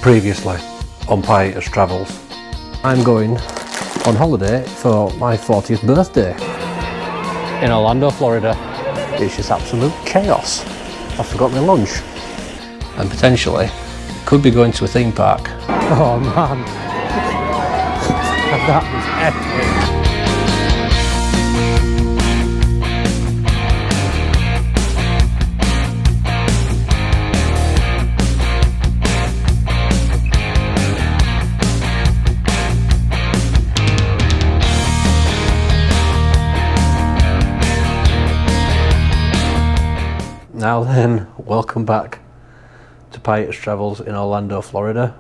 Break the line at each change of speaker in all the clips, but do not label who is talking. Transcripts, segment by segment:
Previously on Pieters Travels. I'm going on holiday for my 40th birthday in Orlando, Florida. It's just absolute chaos. I forgot my lunch and potentially could be going to a theme park. Oh man, that was epic. Now then, welcome back to Pieters Travels in Orlando, Florida.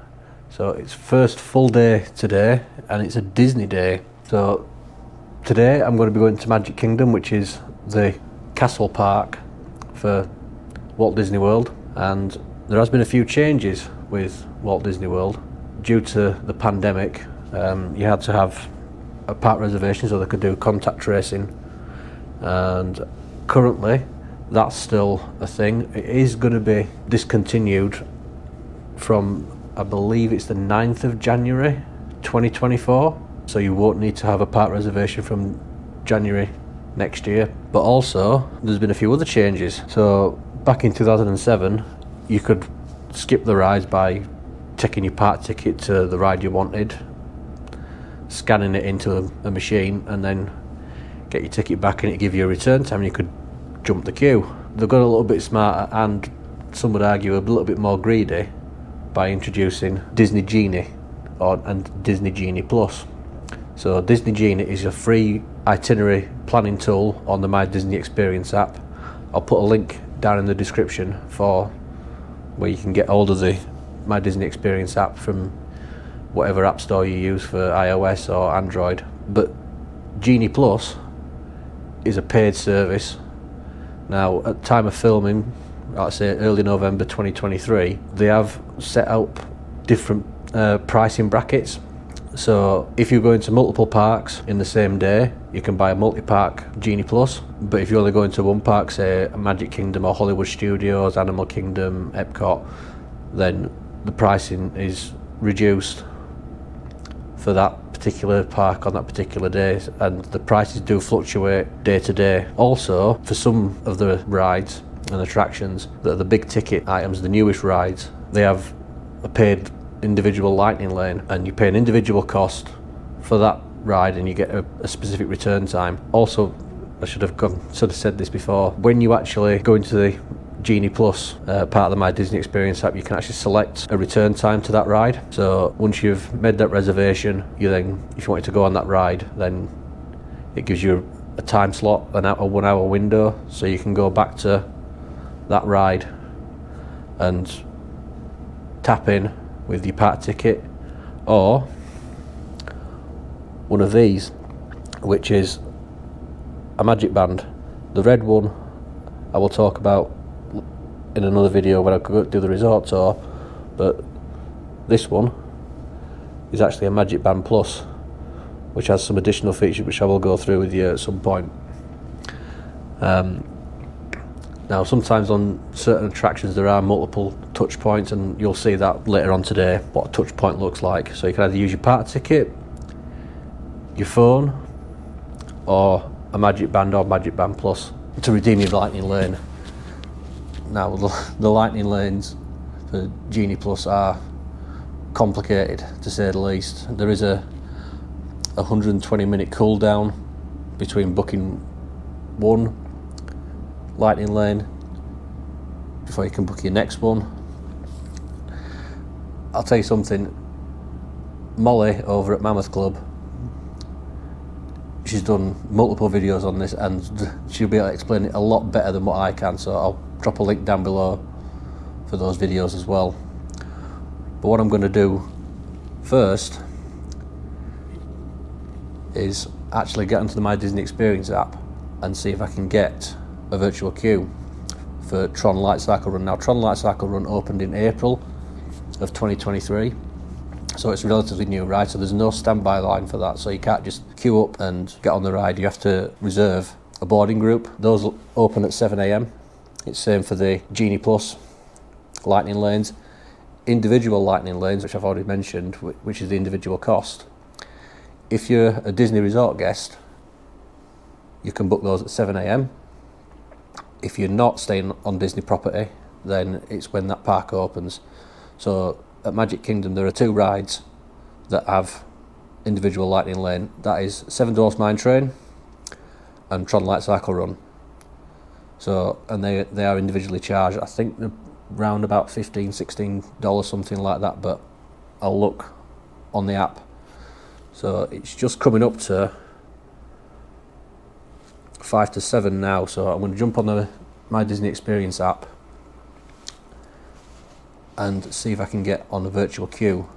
So it's first full day today and it's a Disney day. So today I'm going to be going to Magic Kingdom, which is the castle park for Walt Disney World. And there has been a few changes with Walt Disney World. Due to the pandemic, you had to have a park reservation so they could do contact tracing. And currently, that's still a thing. It is going to be discontinued from, I believe it's the 9th of January 2024. So you won't need to have a park reservation from January next year. But also, there's been a few other changes. So back in 2007, you could skip the rides by taking your park ticket to the ride you wanted, scanning it into a machine, and then get your ticket back and it give you a return time. You could jump the queue. They've got a little bit smarter and some would argue a little bit more greedy by introducing Disney Genie and Disney Genie Plus. So Disney Genie is a free itinerary planning tool on the My Disney Experience app. I'll put a link down in the description for where you can get hold of the My Disney Experience app from whatever app store you use for iOS or Android. But Genie Plus is a paid service. Now, at the time of filming, like I say early November 2023, they have set up different pricing brackets. So if you're going to multiple parks in the same day, you can buy a multi-park Genie Plus. But if you're only going to one park, say Magic Kingdom or Hollywood Studios, Animal Kingdom, Epcot, then the pricing is reduced for that particular park on that particular day, and the prices do fluctuate day to day. Also, for some of the rides and attractions that are the big ticket items, the newest rides, they have a paid individual lightning lane, and you pay an individual cost for that ride and you get a specific return time. Also, I should have said this before, when you actually go into the Genie Plus part of the My Disney Experience app, you can actually select a return time to that ride. So once you've made that reservation, you then, if you wanted to go on that ride, then it gives you a time slot, a 1 hour window, so you can go back to that ride and tap in with your park ticket, or one of these, which is a Magic Band. The red one I will talk about in another video when I go do the resort tour, but this one is actually a Magic Band Plus, which has some additional features which I will go through with you at some point. Now sometimes on certain attractions there are multiple touch points, and you'll see that later on today what a touch point looks like. So you can either use your park ticket, your phone, or a Magic Band or Magic Band Plus to redeem your lightning lane. Now the lightning lanes for Genie Plus are complicated, to say the least. There is a 120-minute cooldown between booking one lightning lane before you can book your next one. I'll tell you something, Molly over at Mammoth Club, she's done multiple videos on this and she'll be able to explain it a lot better than what I can, so I'll drop a link down below for those videos as well. But what I'm going to do first is actually get onto the My Disney Experience app and see if I can get a virtual queue for Tron Light Cycle Run. Now, Tron Light Cycle Run opened in April of 2023, so it's a relatively new ride, so there's no standby line for that, so you can't just queue up and get on the ride. You have to reserve a boarding group. Those open at 7 AM. It's same for the Genie Plus lightning lanes. individual lightning lanes, which I've already mentioned, which is the individual cost. If you're a Disney Resort guest, you can book those at 7 AM. If you're not staying on Disney property, then it's when that park opens. So at Magic Kingdom there are 2 rides that have individual lightning lane. That is Seven Dwarfs Mine Train and Tron Light Cycle Run. So, and they are individually charged. I think they're around about $15-16, something like that, but I'll look on the app. So it's just coming up to 5 to 7 now, so I'm going to jump on the My Disney Experience app and see if I can get on the virtual queue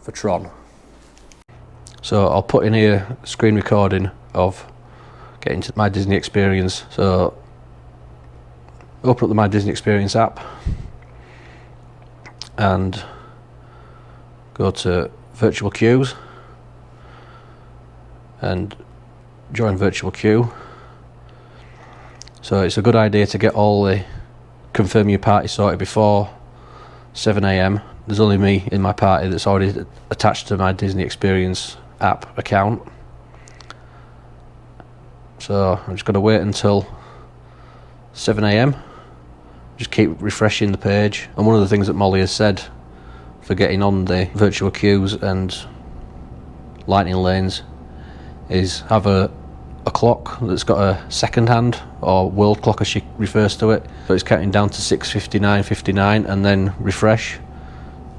for Tron. So I'll put in here a screen recording of getting to My Disney Experience. So open up the My Disney Experience app and go to virtual queues and join virtual queue. So it's a good idea to get all the confirm your party sorted before 7 AM. There's only me in my party that's already attached to my Disney Experience app account. So I'm just going to wait until 7 AM. Just keep refreshing the page. And one of the things that Molly has said for getting on the virtual queues and lightning lanes is have a clock that's got a second hand, or world clock as she refers to it. So it's counting down to 6:59:59 and then refresh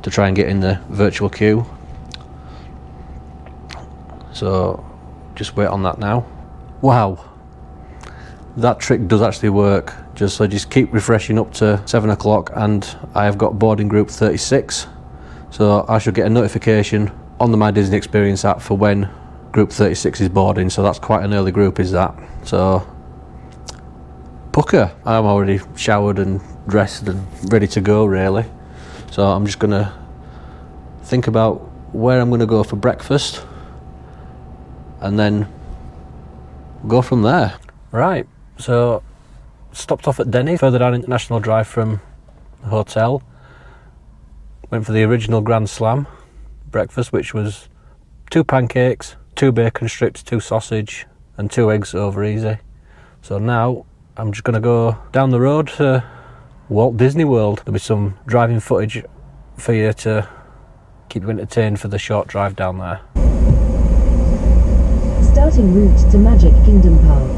to try and get in the virtual queue. So just wait on that now. Wow, that trick does actually work. Just keep refreshing up to 7 o'clock and I have got boarding group 36. So I should get a notification on the My Disney Experience app for when group 36 is boarding, so that's quite an early group, is that? So pucker, I'm already showered and dressed and ready to go really. So I'm just gonna think about where I'm gonna go for breakfast and then go from there. Right, so stopped off at Denny, further down International Drive from the hotel. Went for the original Grand Slam breakfast, which was 2 pancakes, 2 bacon strips, 2 sausage and 2 eggs over easy. So now I'm just going to go down the road to Walt Disney World. There'll be some driving footage for you to keep you entertained for the short drive down there.
Starting route to Magic Kingdom Park.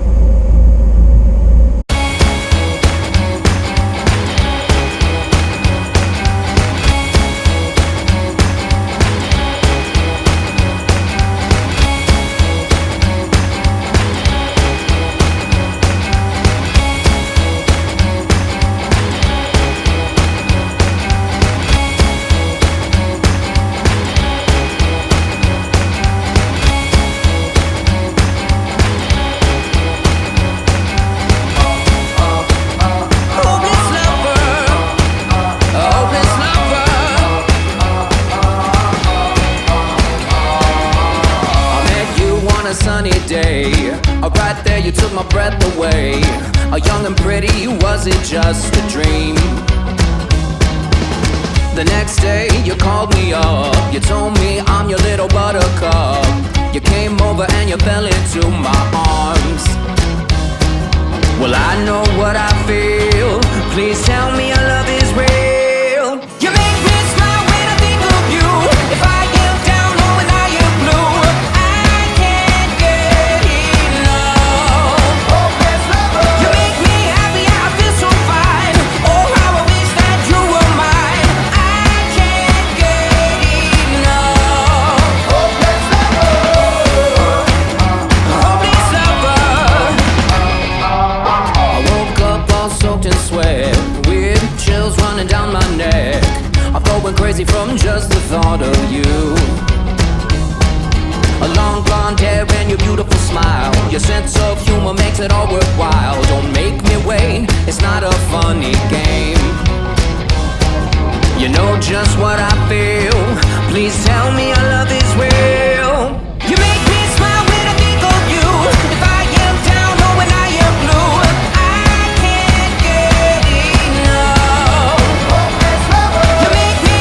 Right there you took my breath away. Young and pretty, was it just a dream? The next day you called me up. You told me I'm your little buttercup. You came over and you fell into my arms. Well, I know what I feel. Please tell me your love is real. You make me smile when I think of you. If I am down or when I am blue, I can't get enough. You make me happy, I feel so fine. Oh, how I wish that you were mine. I can't get enough. Hopeless lover. I woke up all soaked in sweat, weird chills running down my neck. I'm going crazy from just the thought of you. A long blonde hair and your beautiful smile. Your sense of humor makes it all worthwhile. Don't make me wait, it's not a funny game. You know just what I feel. Please tell me your love is real. You make me smile when I think of you. If I am down or when I am blue, I can't get enough. You make me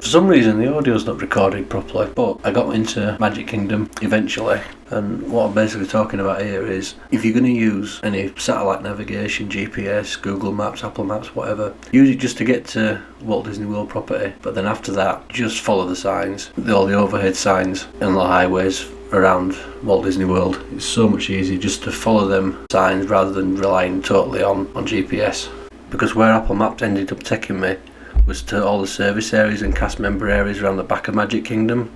For some reason the audio's not recorded properly, but I got into Magic Kingdom eventually, and what I'm basically talking about here is if you're going to use any satellite navigation, GPS, Google Maps, Apple Maps, whatever, use it just to get to Walt Disney World property, but then after that just follow the signs, all the overhead signs and the highways around Walt Disney World. It's so much easier just to follow them signs rather than relying totally on GPS, because where Apple Maps ended up taking me was to all the service areas and cast member areas around the back of Magic Kingdom,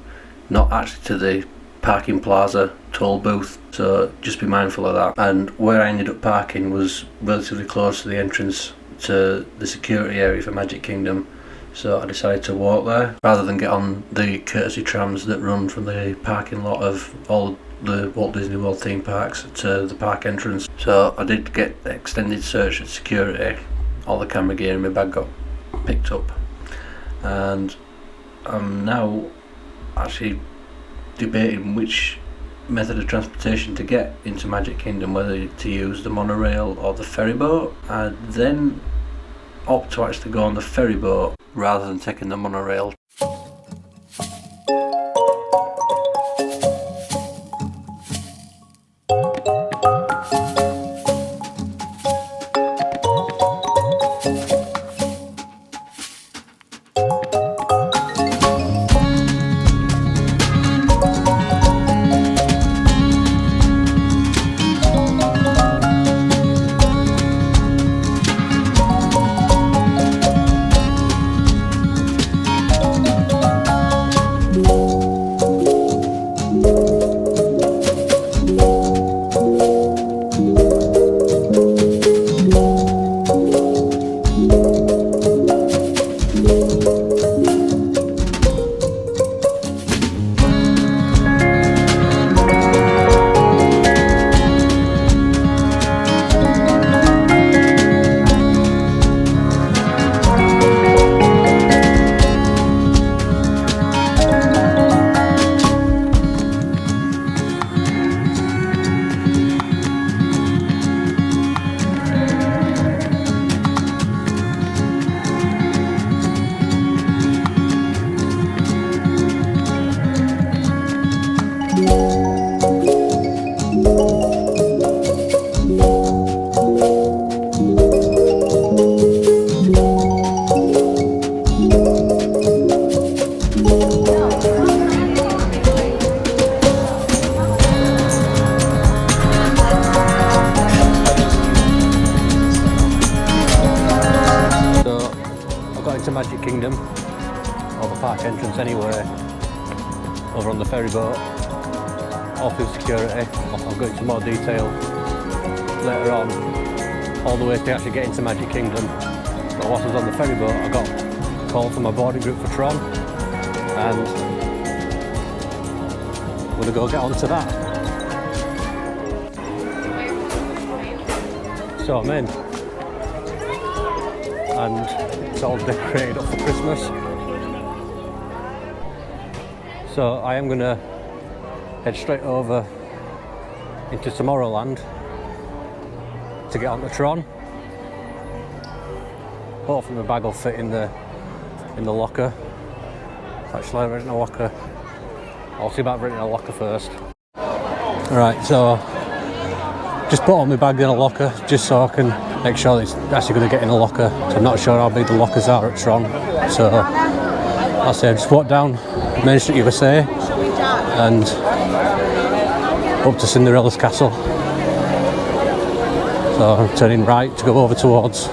not actually to the parking plaza toll booth, so just be mindful of that. And where I ended up parking was relatively close to the entrance to the security area for Magic Kingdom, so I decided to walk there rather than get on the courtesy trams that run from the parking lot of all the Walt Disney World theme parks to the park entrance. So I did get extended search at security. All the camera gear in my bag got picked up, and I'm now actually debating which method of transportation to get into Magic Kingdom, whether to use the monorail or the ferry boat. I then opt to actually go on the ferry boat rather than taking the monorail. Magic Kingdom, or the park entrance anyway, over on the ferry boat, all through security. I'll go into more detail later on, all the way to actually get into Magic Kingdom. But whilst I was on the ferry boat, I got a call from my boarding group for Tron, and I'm gonna go get onto that. So I'm in, and it's all decorated up for Christmas. So I am going to head straight over into Tomorrowland to get onto Tron. Hopefully my bag will fit in the locker. Actually, I've rented a locker. I'll see about renting a locker first. Alright, so just put all my bag in a locker just so I can make sure it's actually going to get in a locker. So I'm not sure how big the lockers are at Tron. So I'll say I just walked down Main Street USA and up to Cinderella's castle. So I'm turning right to go over towards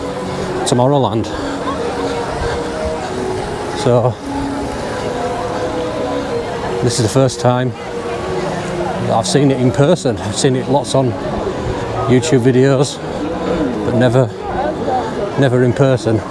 Tomorrowland. So this is the first time that I've seen it in person. I've seen it lots on YouTube videos, but never in person.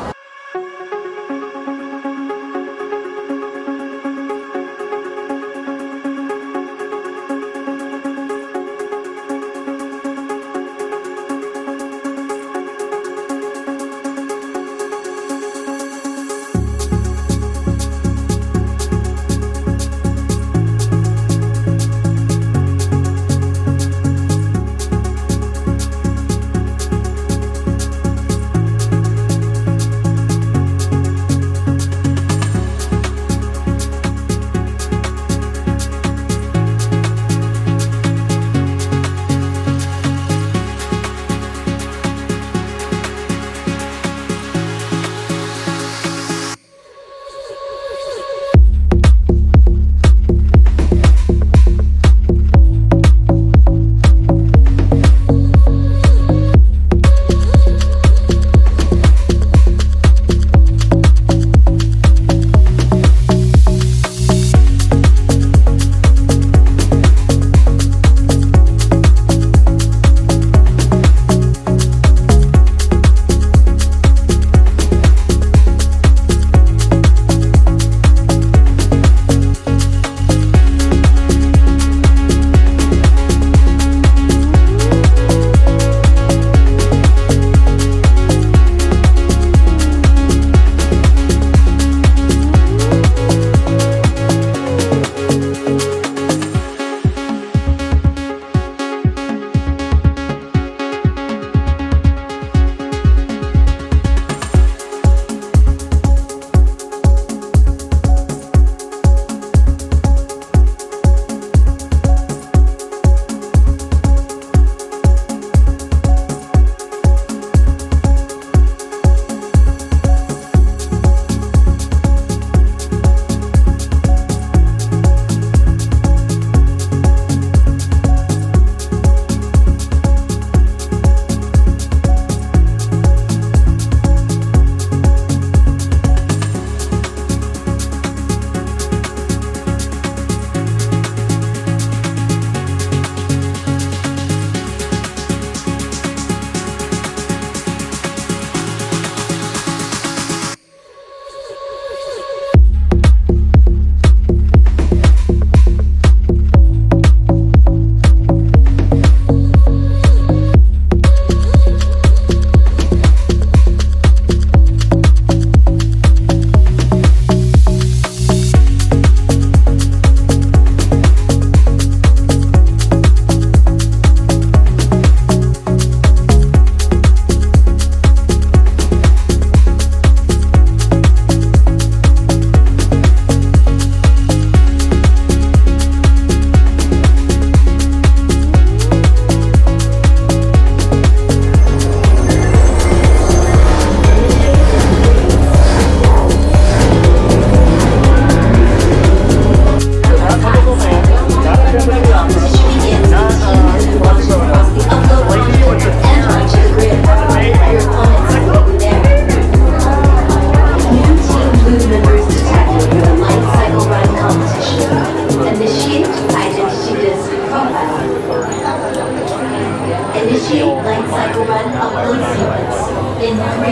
Bucklin sequence. In 3,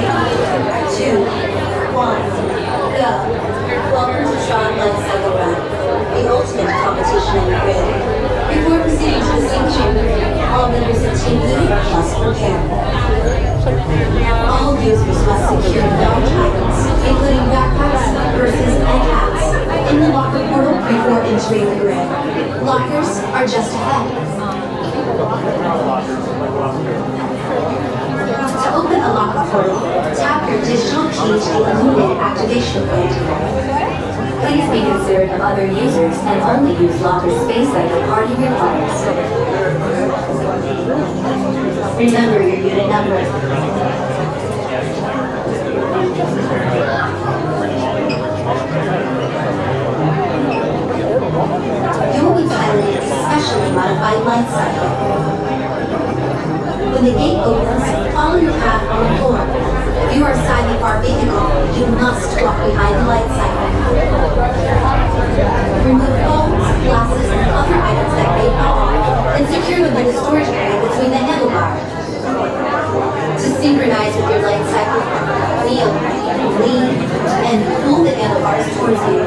2, 1, go. Welcome to Tron Life Cycle Run, the ultimate competition in the grid. Before proceeding to the sync chamber, all members of Team Blue must prepare. All users must secure large items, including backpacks, purses, and hats, in the locker portal before entering the grid. Lockers are just ahead. To open a locker portal, tap your digital key to the illuminated activation point. Please be considerate of other users and only use locker space that your party requires. Remember your unit number. You will be piloting a specially modified light cycle. When the gate opens, follow your path on the floor. If you are inside the car vehicle, you must walk behind the light cycle. Remove phones, glasses, and other items that may fall off, and secure them in the storage area between the handlebars. To synchronize with your light cycle, kneel, lean, and pull the handlebars towards you.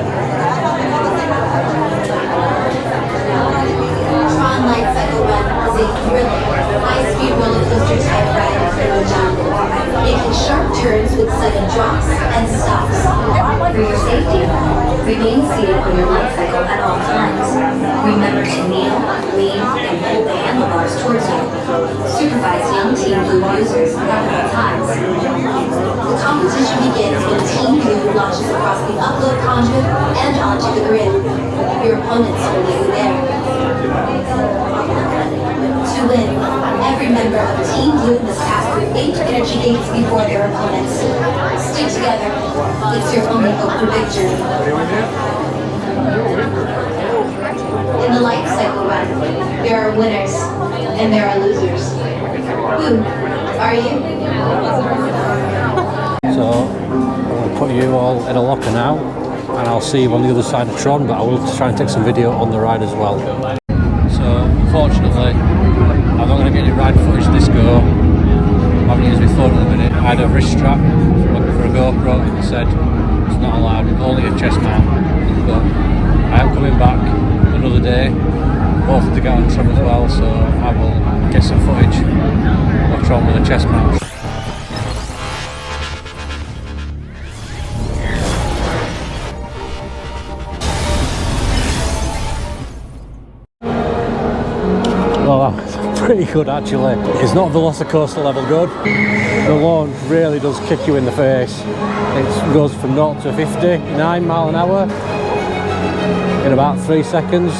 Tron Light Cycle Run is a thrilling, high-speed roller coaster type ride in the jungle, making sharp turns with sudden drops and stops. For your safety, remain seated on your light cycle at all times. Remember to kneel, lean, and pull the handlebars towards you. Supervise young Team Blue users at all times. The competition begins when Team Blue launches across the upload conduit and onto the grid. Your opponents will meet you there. To win, every member of Team Blue must pass through 8 energy gates before their opponents. Stick together. It's your only hope for victory. In the life cycle run, there are winners and there are losers. Who are you?
So I'm going to put you all in a locker now, and I'll see you on the other side of Tron, but I will try and take some video on the ride as well. So unfortunately, I'm not going to get any ride footage this go. I haven't used my phone at the minute. I had a wrist strap for a GoPro and it said it's not allowed, only a chest mount. But I am coming back another day, both to get on Tron as well, so I will get some footage of Tron with a chest mount. Well, that's pretty good actually. It's not Velocicoaster level good. The launch really does kick you in the face. It goes from 0 to 59 mile an hour in about 3 seconds.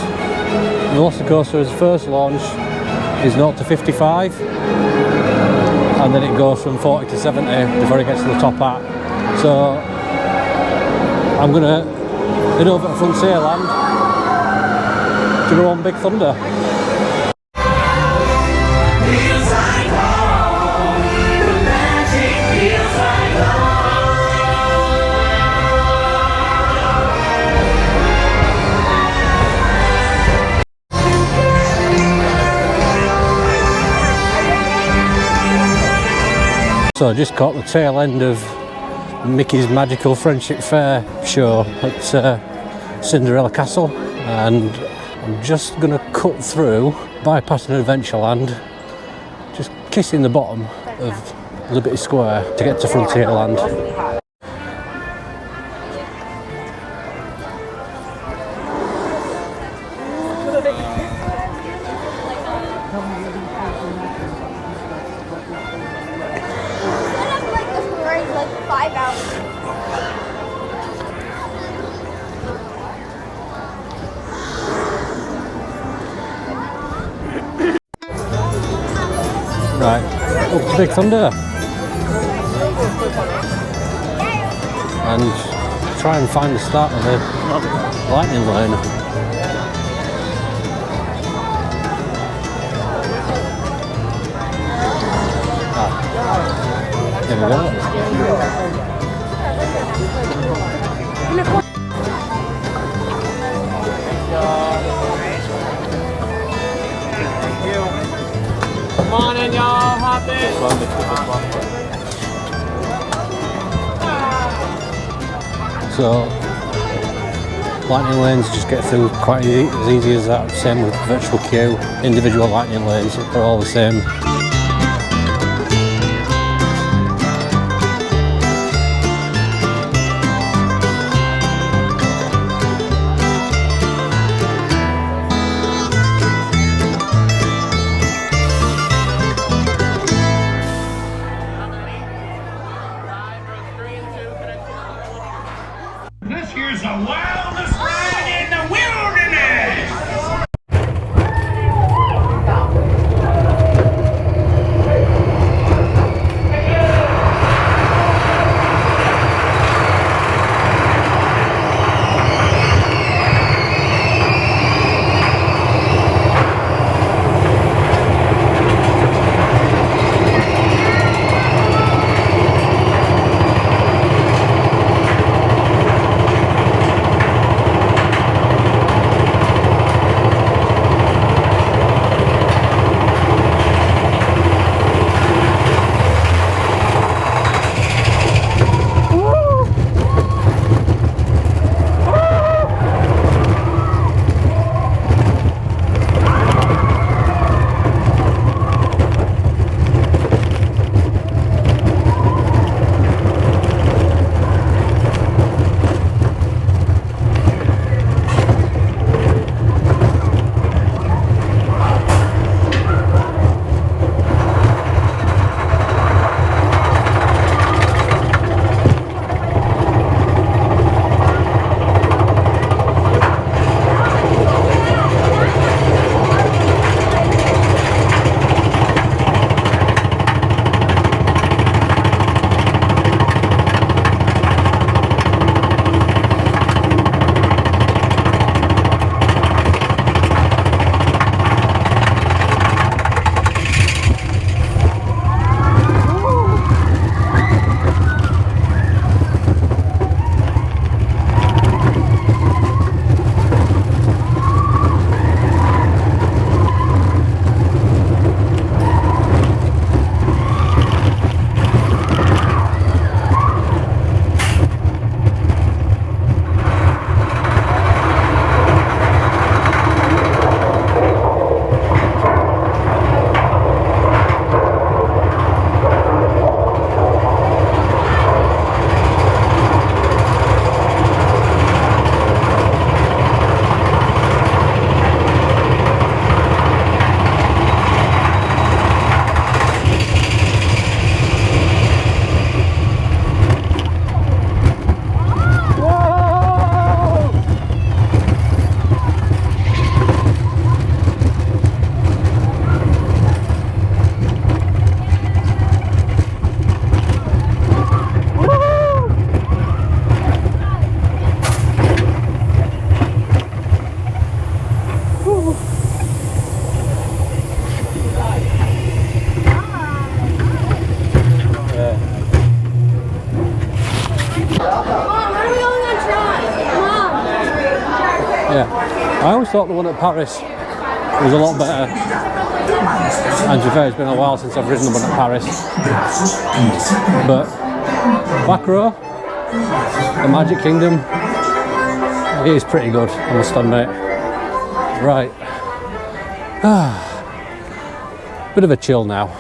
Velocicoaster's first launch is 0 to 55, and then it goes from 40 to 70 before it gets to the top hat. So I'm gonna head over to Frontierland to go on Big Thunder. So I just caught the tail end of Mickey's Magical Friendship Fair show at Cinderella Castle, and I'm just going to cut through, bypassing Adventureland, just kissing the bottom of Liberty Square to get to Frontierland. Right, up to Big Thunder and try and find the start of the lightning lane. There we go.
Morning, y'all. Hop in.
So, lightning lanes just get through quite as easy as that. Same with virtual queue, individual lightning lanes, they're all the same.
This here's the wildest ride in the wilderness!
I always thought the one at Paris was a lot better. And to be fair, it's been a while since I've ridden the one at Paris. But back row, the Magic Kingdom, it is pretty good, I must admit. Right. Bit of a chill now.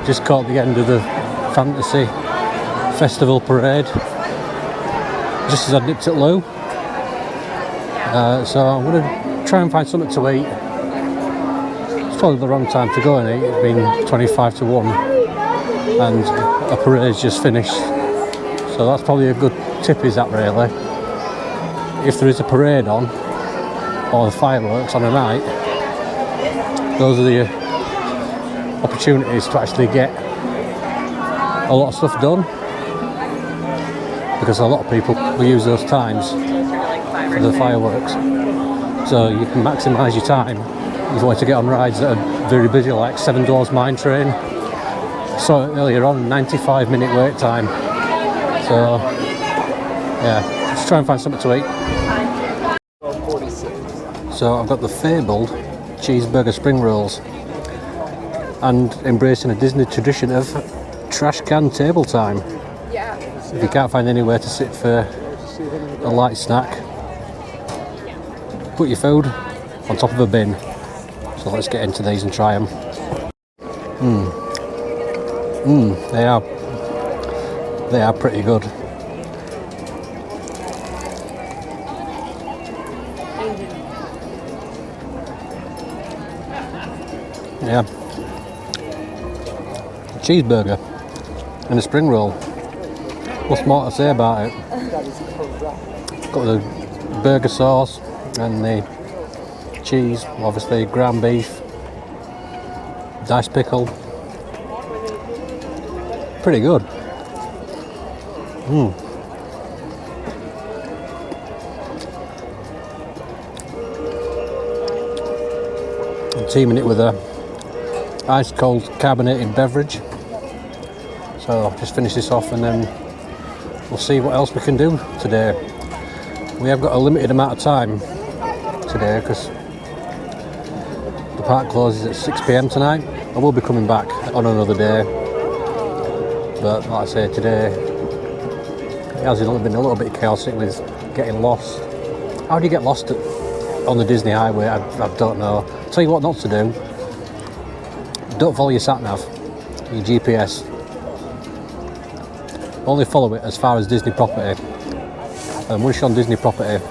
just caught the end of the Fantasy Festival parade just as I dipped at Lou. So I'm going to try and find something to eat. It's probably the wrong time to go and eat. It's been 25 to 1 and a parade's just finished. So that's probably a good tip, is that really. If there is a parade on, or the fireworks on a night, those are the opportunities to actually get a lot of stuff done, because a lot of people will use those times for the fireworks. So you can maximise your time if you want to get on rides that are very busy, like Seven Dwarfs Mine Train. Saw it earlier on, 95-minute wait time. So yeah, just try and find something to eat. So I've got the fabled cheeseburger spring rolls, and embracing a Disney tradition of trash can table time. If you can't find anywhere to sit for a light snack, put your food on top of a bin. So let's get into these and try them. They are pretty good. Yeah, a cheeseburger and a spring roll. What's more to say about it? Got the burger sauce and the cheese, obviously ground beef, diced pickle. Pretty good. I'm teaming it with a ice cold carbonated beverage. So I'll just finish this off and then we'll see what else we can do today. We have got a limited amount of time today because the park closes at 6 PM tonight. I will be coming back on another day, but like I say, today it has been a little bit chaotic with getting lost. How do you get lost on the Disney highway? I don't know. I'll tell you what not to do. Don't follow your sat-nav, your GPS. Only follow it as far as Disney property. And once you're on Disney property,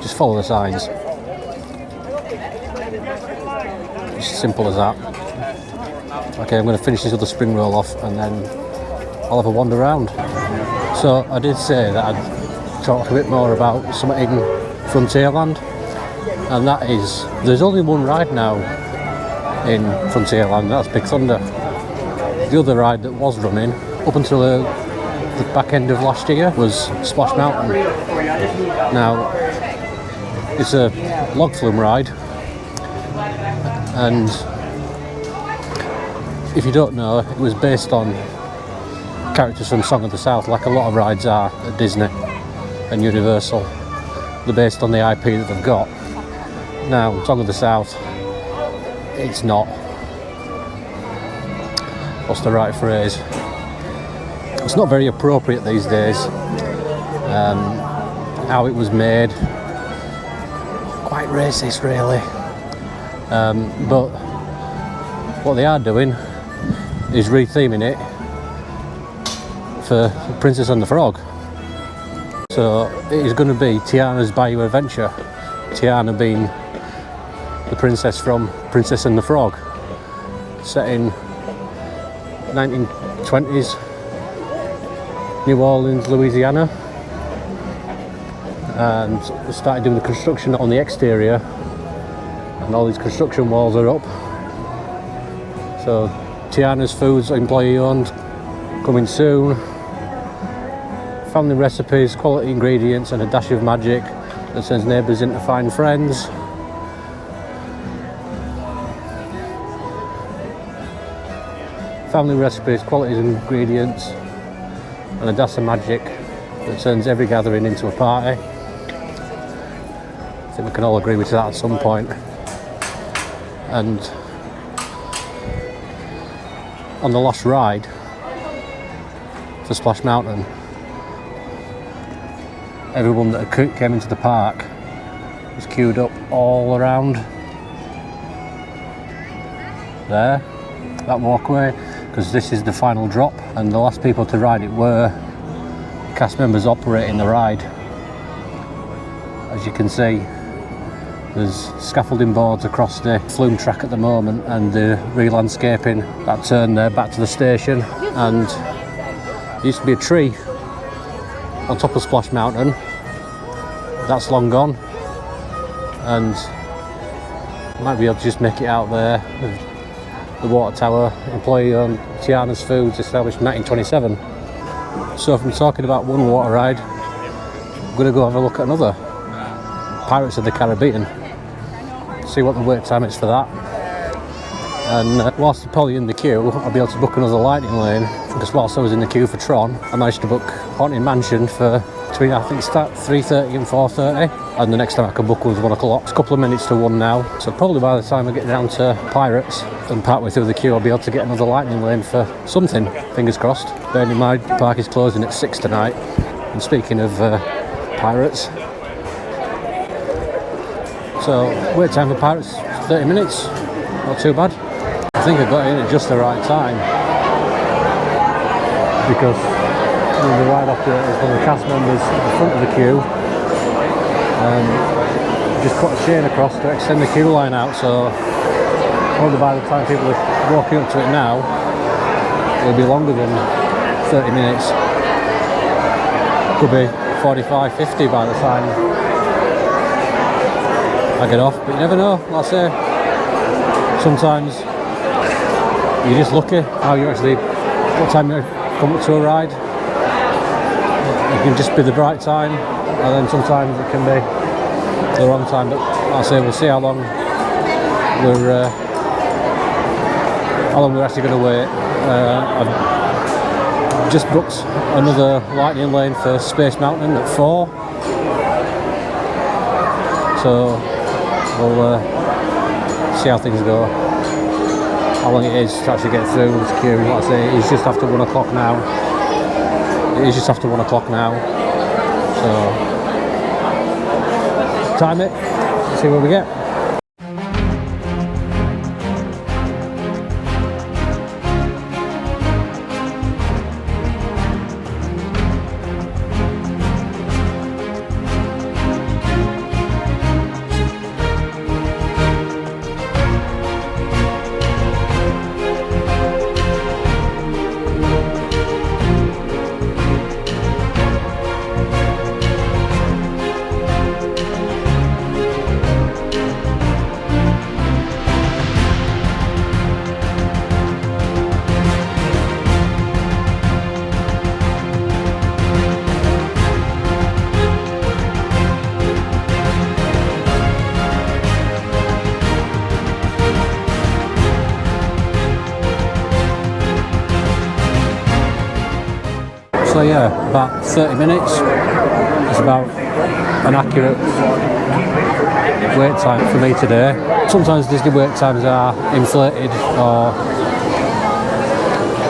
just follow the signs. It's as simple as that. Okay, I'm going to finish this other spring roll off and then I'll have a wander around. So I did say that I'd talk a bit more about something in Frontierland, and that is, there's only one ride now in Frontierland, that's Big Thunder. The other ride that was running up until the back end of last year was Splash Mountain. Now, it's a log flume ride, and if you don't know, it was based on characters from Song of the South, like a lot of rides are at Disney and Universal. They're based on the IP that they've got. Now, Song of the South, it's not. What's the right phrase? It's not very appropriate these days. How it was made, quite racist really. But what they are doing is retheming it for Princess and the Frog. So it is going to be Tiana's Bayou Adventure. Tiana being the princess from Princess and the Frog, set in 1920s New Orleans, Louisiana, and they started doing the construction on the exterior, and all these construction walls are up. So Tiana's Foods, employee owned, coming soon. Family recipes, quality ingredients and a dash of magic that sends neighbours in to find friends. Family recipes, quality ingredients and a dash of magic that turns every gathering into a party. I think we can all agree with that at some point. And on the last ride for Splash Mountain, everyone that came into the park was queued up all around there, that walkway, because this is the final drop, and the last people to ride it were cast members operating the ride. As you can see, there's scaffolding boards across the flume track at the moment, and the re-landscaping that turn there back to the station. And there used to be a tree on top of Splash Mountain. That's long gone, and might be able to just make it out there. The water tower, employee-owned Tiana's Foods, established in 1927. So if I'm talking about one water ride, I'm going to go have a look at another. Pirates of the Caribbean. See what the wait time is for that. And whilst I'm probably in the queue, I'll be able to book another lightning lane, because whilst I was in the queue for Tron, I managed to book Haunted Mansion for between, I think, start 3:30 and 4:30, and the next time I could book was 1 o'clock. It's a couple of minutes to 1 now, so probably by the time I get down to Pirates and partway through the queue, I'll be able to get another lightning lane for something, fingers crossed. Bearing in mind, the park is closing at 6 tonight. And speaking of Pirates, so wait time for Pirates, 30 minutes, not too bad. I think I got in at just the right time, because the ride operators, one of the cast members at the front of the queue, just put a chain across to extend the queue line out, so probably by the time people are walking up to it now, it'll be longer than 30 minutes. Could be 45, 50 by the time I get off, but you never know. Like I say, sometimes you're just lucky how you actually, what time you come up to a ride. It can just be the right time, and then sometimes it can be the wrong time. But like I say, we'll see how long we're actually going to wait. I've just booked another lightning lane for Space Mountain at 4, so we'll see how things go, how long it is to actually get through this queue. Like I say, it's just after 1 o'clock now. It is just after 1 o'clock now, so time it, see what we get. So yeah, about 30 minutes. It's about an accurate wait time for me today. Sometimes Disney wait times are inflated or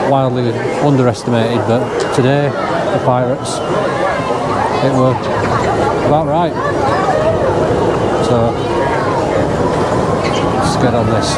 wildly underestimated, but today, for Pirates, it was about right. So, let's get on this.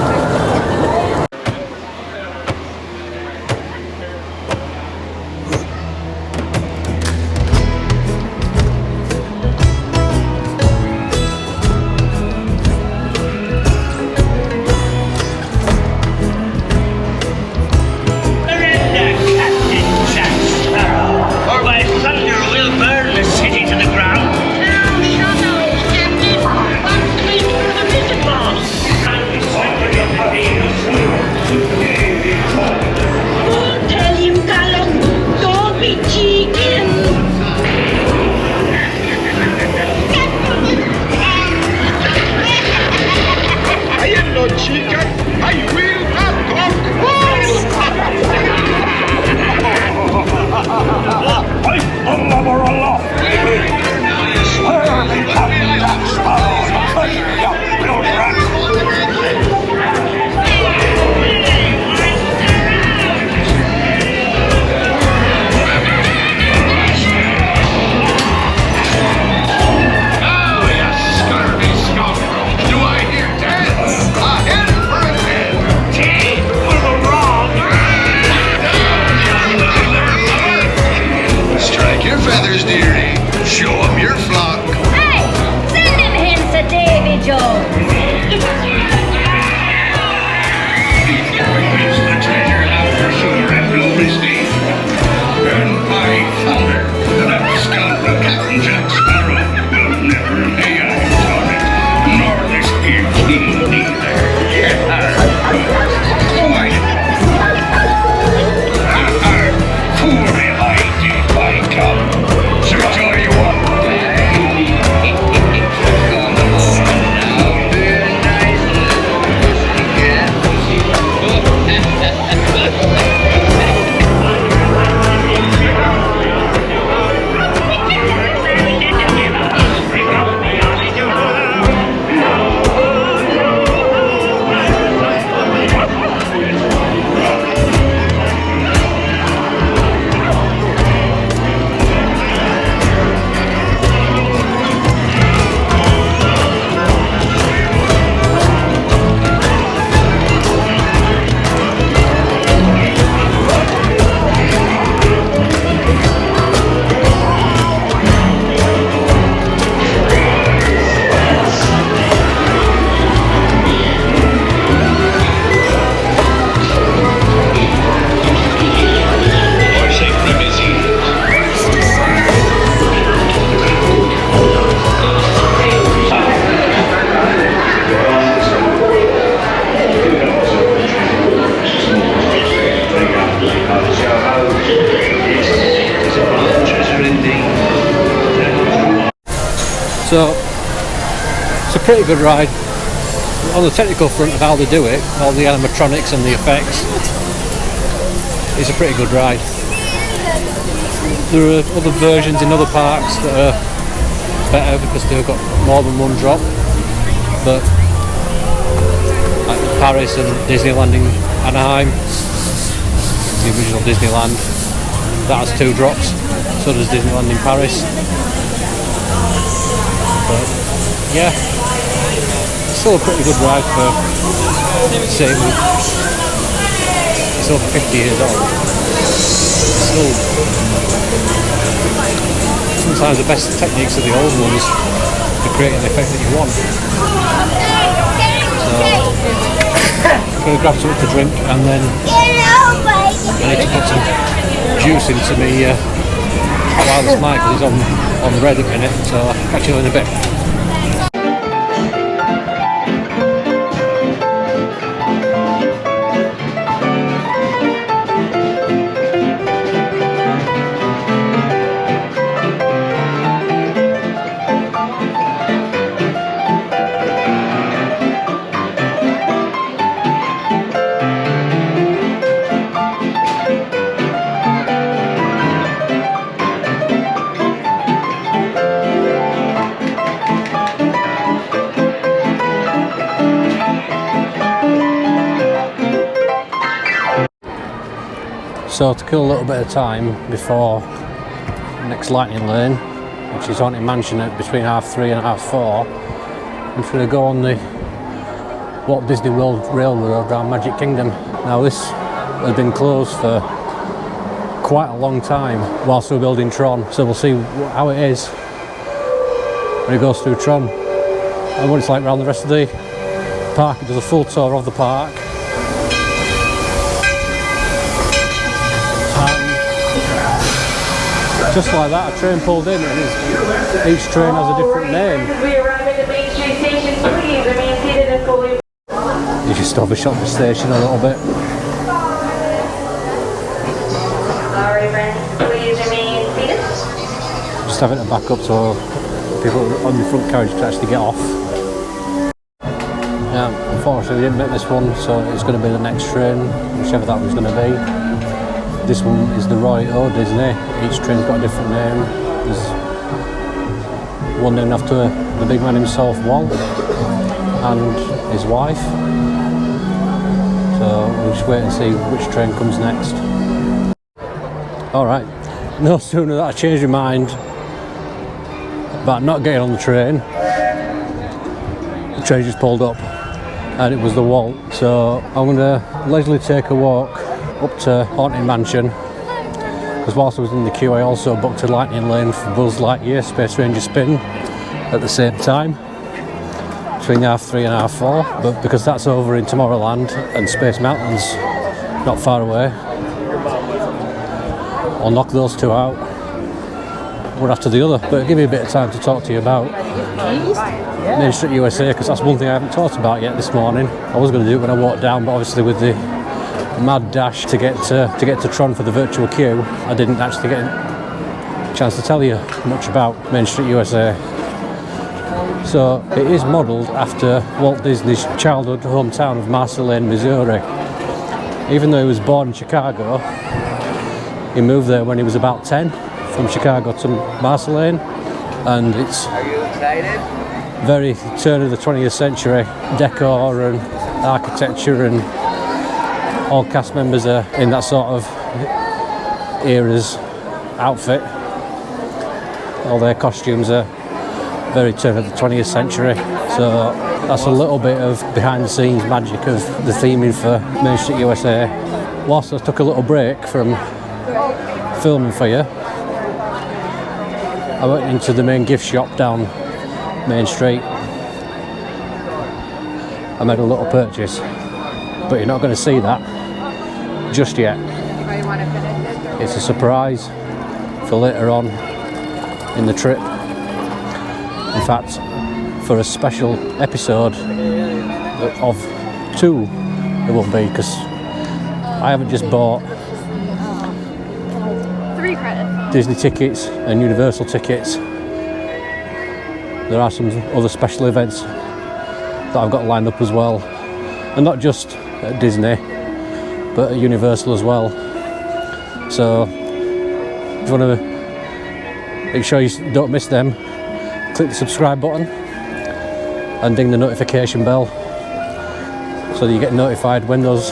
Rogers, dearie. Show 'em your flock.
Hey, send him hints to Davy Jones.
It's the treasure house for sure at Misty. And my father, that scoundrel Captain Jack Sparrow, will never lay eyes on it, nor this here king neither. Fool me, I did, by God. Sir Joy, you want
So it's a pretty good ride. On the technical front of how they do it, all the animatronics and the effects, it's a pretty good ride. There are other versions in other parks that are better because they've got more than one drop, but like Paris and Disneyland in Anaheim, the original Disneyland, that has 2 drops, so does Disneyland in Paris. But yeah, it's still a pretty good ride for saying it's over 50 years old. It's still sometimes the best techniques are the old ones to create an effect that you want. So I'm going to grab something to drink and then I need to put some juice into me Wildest Michael is on red at the minute, so I'll catch you in a bit. So to kill a little bit of time before next lightning lane, which is Haunted Mansion at between 3:30 and 4:30, I'm just going to go on the Walt Disney World Railroad around Magic Kingdom. Now this had been closed for quite a long time whilst we were building Tron, so we'll see how it is when it goes through Tron and what it's like around the rest of the park. It does a full tour of the park. Just like that, a train pulled in, and each train has a different name.
We arrive at the Main Street station, please remain seated and fully.
You just overshot the station a little bit.
Sorry, friends, please remain seated.
Just having to back up so people on the front carriage can actually get off. Yeah, unfortunately we didn't make this one, so it's going to be the next train, whichever that was going to be. This one is the Roy O Disney. Each train's got a different name. There's one named after the big man himself, Walt, and his wife. So we'll just wait and see which train comes next. Alright, no sooner that I changed my mind about not getting on the train, the train just pulled up and it was the Walt. So I'm going to leisurely take a walk up to Haunted Mansion because because whilst I was in the queue I also booked a lightning lane for Buzz Lightyear Space Ranger spin at the same time, between half 3 and half 4, but because that's over in Tomorrowland and Space Mountain's not far away, I'll knock those two out, one after the other. But give me a bit of time to talk to you about Main Street USA, because that's one thing I haven't talked about yet this morning. I was going to do it when I walked down, but obviously with the mad dash to get to Tron for the virtual queue, I didn't actually get a chance to tell you much about Main Street USA. So it is modelled after Walt Disney's childhood hometown of Marceline, Missouri. Even though he was born in Chicago, he moved there when he was about 10, from Chicago to Marceline, and it's very turn of the 20th century decor and architecture, and all cast members are in that sort of era's outfit. All their costumes are very turn of the 20th century, so that's a little bit of behind the scenes magic of the theming for Main Street USA. Whilst I took a little break from filming for you, I went into the main gift shop down Main Street. I made a little purchase, but you're not going to see that just yet. It's a surprise for later on in the trip. In fact, for a special episode of 2, it won't be, because I haven't just bought
3 credits.
Disney tickets and Universal tickets. There are some other special events that I've got lined up as well, and not just at Disney but at Universal as well. So if you want to make sure you don't miss them, click the subscribe button and ding the notification bell so that you get notified when those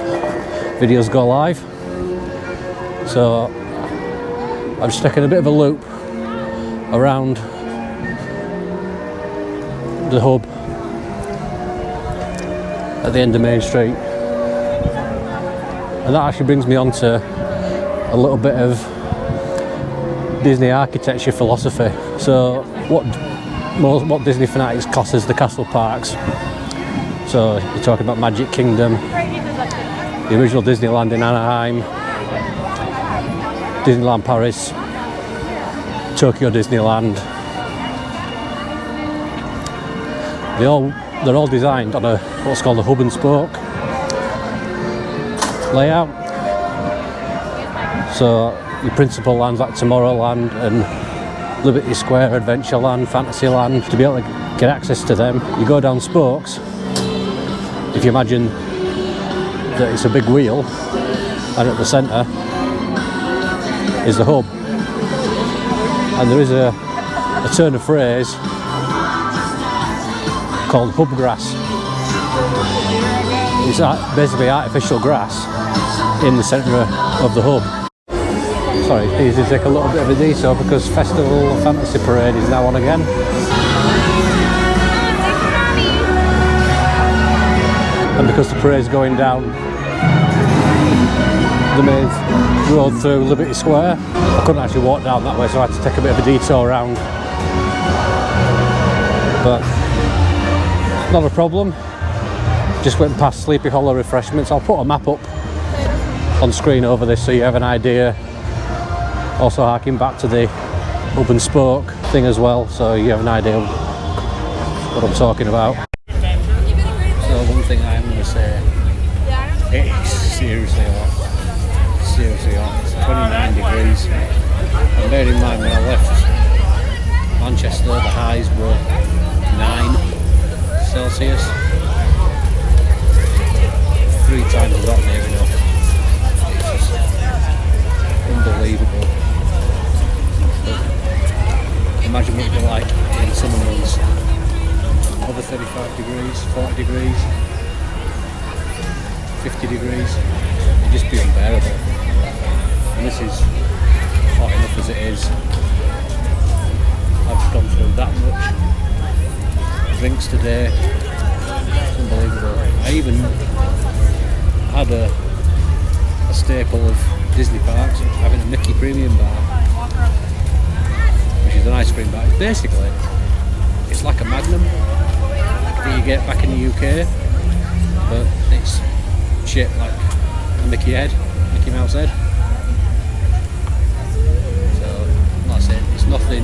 videos go live. So I'm just taking a bit of a loop around the hub at the end of Main Street, and that actually brings me on to a little bit of Disney architecture philosophy. So what Disney fanatics class as the castle parks. So you're talking about Magic Kingdom, the original Disneyland in Anaheim, Disneyland Paris, Tokyo Disneyland. They're all designed on what's called a hub and spoke layout. So your principal lands like Tomorrowland and Liberty Square, Adventureland, Fantasyland, to be able to get access to them, you go down spokes. If you imagine that it's a big wheel, and at the centre is the hub, and there is a turn of phrase called hub grass. It's basically artificial grass in the centre of the hub. Sorry, these to take a little bit of a detour because Festival of Fantasy Parade is now on again. And because the parade's going down the main road through Liberty Square, I couldn't actually walk down that way, so I had to take a bit of a detour around. But not a problem. Just went past Sleepy Hollow Refreshments. I'll put a map up on screen over this so you have an idea. Also harking back to the hub and spoke thing as well, so you have an idea of what I'm talking about. So one thing I am going to say, it is seriously hot. Seriously hot. It's 29 degrees. And bear in mind when I left Manchester, the highs were 9 Celsius. 3 times as hot near enough. It's just unbelievable. Imagine what it'd be like in summer months. Over 35 degrees, 40 degrees, 50 degrees. It'd just be unbearable. And this is hot enough as it is. I've gone through that much drinks today. It's unbelievable. I even had a staple of Disney parks having a Mickey Premium Bar, which is an ice cream bar. Basically, it's like a Magnum that you get back in the UK, but it's shaped like a Mickey Mouse head. So, like I said, it's nothing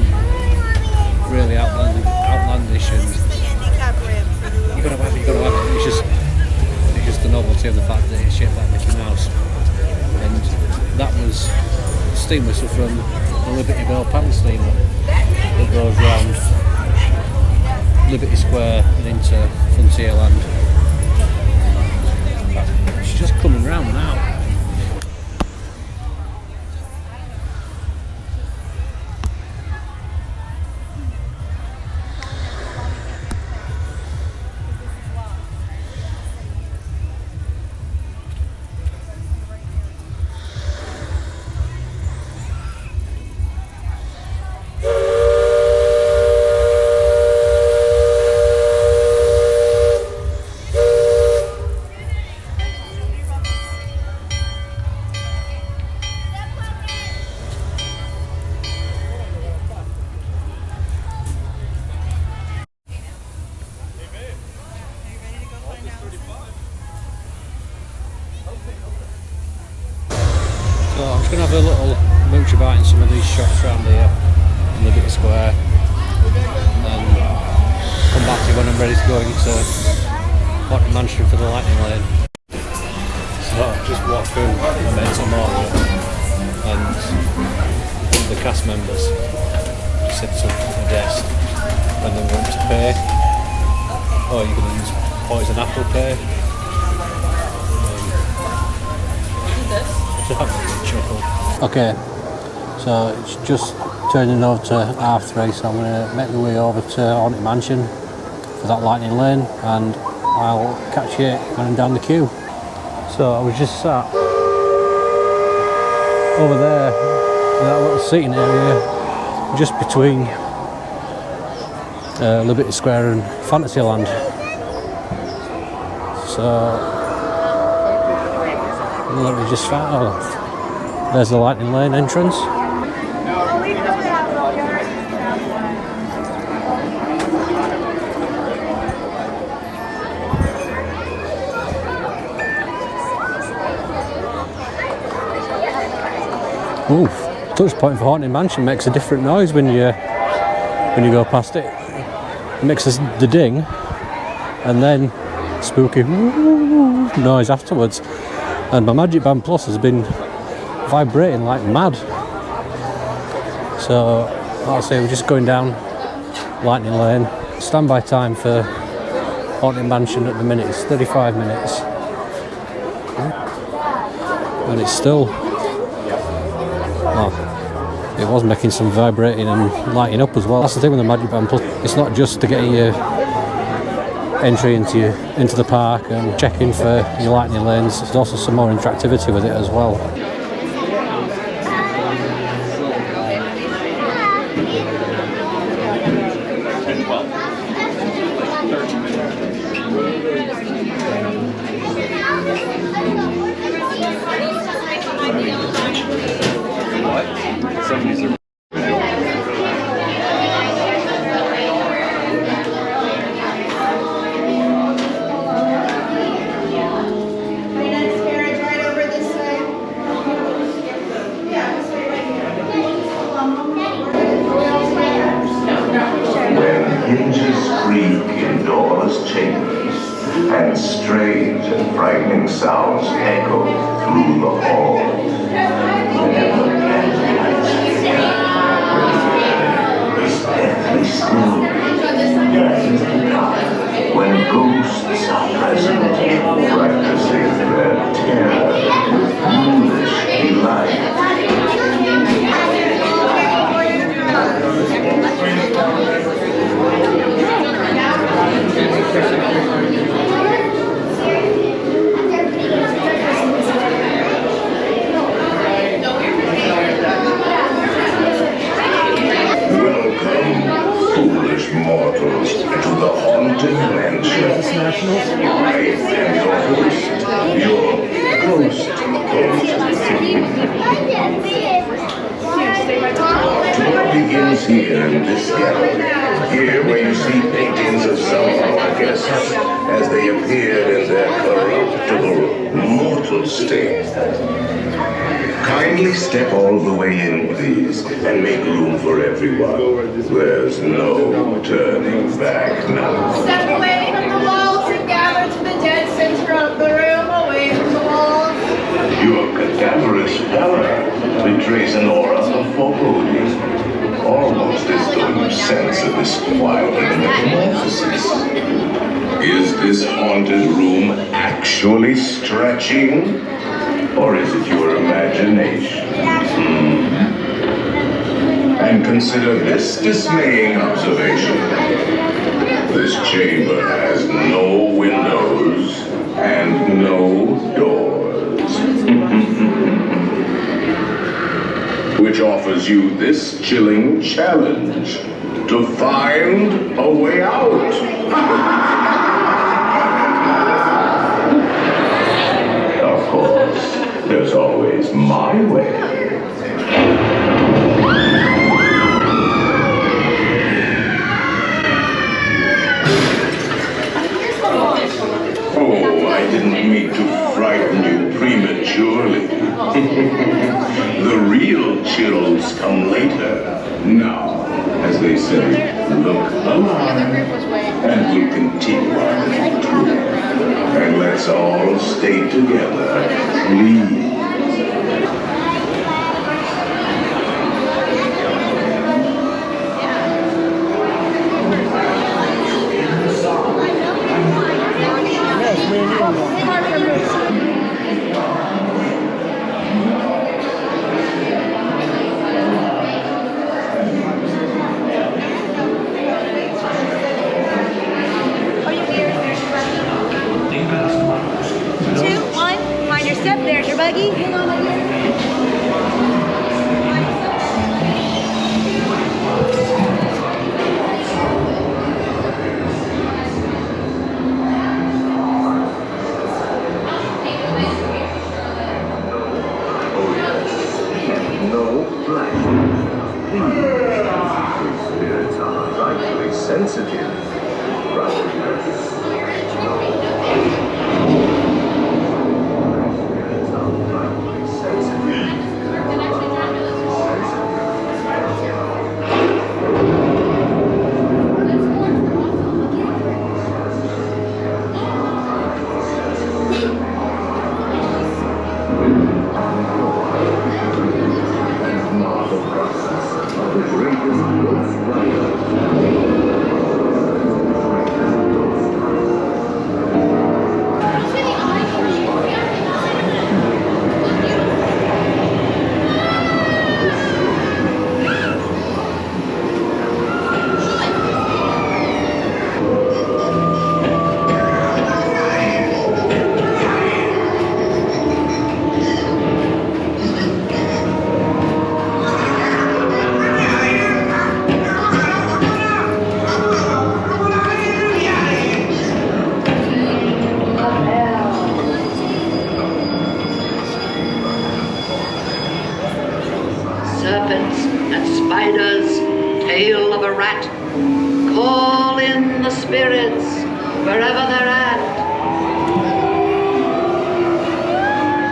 really outlandish, and you gotta have it. It's just the novelty of the fact that it's shaped like Mickey Mouse. And that was a steam whistle from the Liberty Bell paddle steamer that goes round Liberty Square and into Frontierland. She's just coming round now. So I'm just going to have a little mooch about in some of these shops around here in Liberty Square, and then come back to you when I'm ready to go into Haunted Mansion for the Lightning Lane. So I've just walked through Memento Mori, and one of the cast members said something at the desk when they went to pay. Oh, you're going to use Poison Apple Pay. Okay, so it's just turning over to 3:30, so I'm going to make my way over to Haunted Mansion for that Lightning Lane, and I'll catch you when I'm down the queue. So I was just sat over there in that little seating area just between Liberty Square and Fantasyland. So let me just find. Oh, there's the Lightning Lane entrance. Ooh, touch point for Haunted Mansion makes a different noise when you go past it. It makes the ding, and then spooky noise afterwards. And my Magic Band Plus has been vibrating like mad. So, like I say, we're just going down Lightning Lane. Standby time for Haunted Mansion at the minute is 35 minutes. And it's still... Oh, it was making some vibrating and lighting up as well. That's the thing with the Magic Band Plus. It's not just to get your entry into the park and check in for your lightning lanes. There's also some more interactivity with it as well.
And strange and frightening sounds echo through the hall. Whenever candlelights flicker, is deathly still. When ghosts are present, practicing their terror with foolish delight. Foolish mortals, to the haunted mansion. I am your host, your ghost. here in this gallery. Here where you see paintings of some of our guests as they appeared in their corruptible, mortal state. Kindly step all the way in, please, and make room for everyone. There's no turning back now.
Step away from the walls and gather to the dead center of the room, away from the walls.
Your cadaverous pallor betrays an aura of foreboding, almost as though you sense a disquieting metamorphosis. Is this haunted room actually stretching? Or is it your imagination? And consider this dismaying observation. This chamber has no windows and no doors. Which offers you this chilling challenge to find a way out. Of course, there's always my way. Oh, I didn't mean to frighten you prematurely. The real chills come later. Now, as they say, look alive, and we'll continue our little tour. And let's all stay together, please.
There's your buggy. Hang on, my dear.
No flashing. These spirits are frightfully sensitive.
serpents and spiders, tail of a rat. Call in the spirits wherever they're at.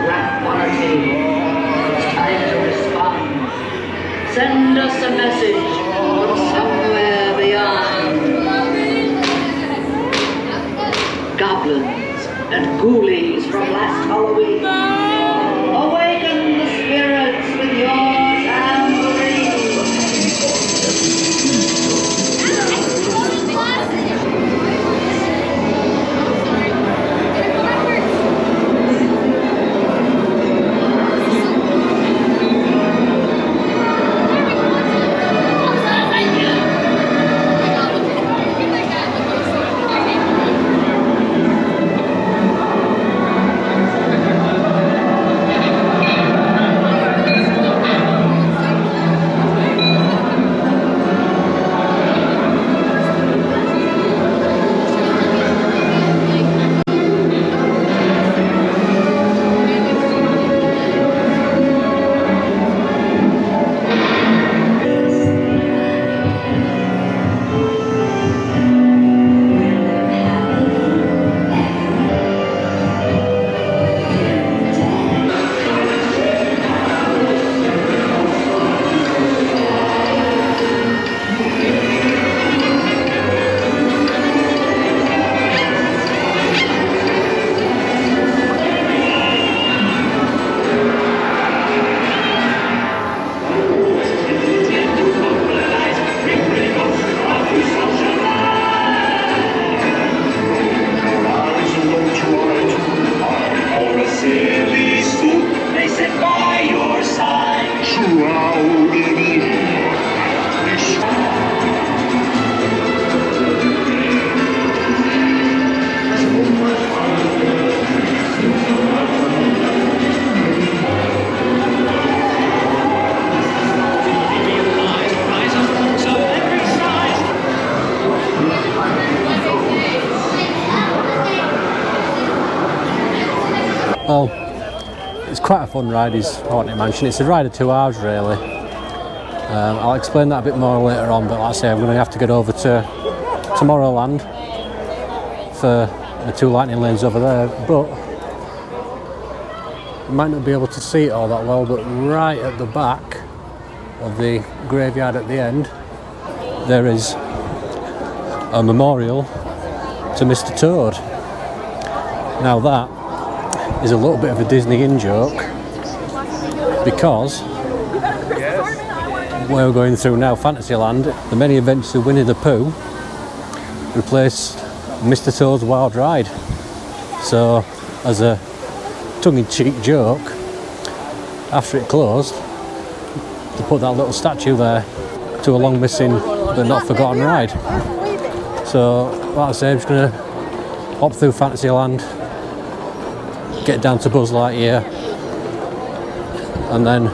Rat party, it's time to respond. Send us a message from somewhere beyond. Goblins and ghoulies from last Halloween. Awaken the spirits with your tambourine.
quite a fun ride, is Haunted Mansion. It's a ride of 2 hours really. I'll explain that a bit more later on, but like I say, I'm going to have to get over to Tomorrowland for the 2 lightning lanes over there, but you might not be able to see it all that well, but right at the back of the graveyard at the end there is a memorial to Mr. Toad. Now that is a little bit of a Disney in-joke, because where we're going through now, Fantasyland, the many adventures of Winnie the Pooh replaced Mr. Toad's Wild Ride. So as a tongue-in-cheek joke, after it closed, they put that little statue there to a long missing but not forgotten ride. So like I say, I'm just going to hop through Fantasyland, get down to Buzz Lightyear, and then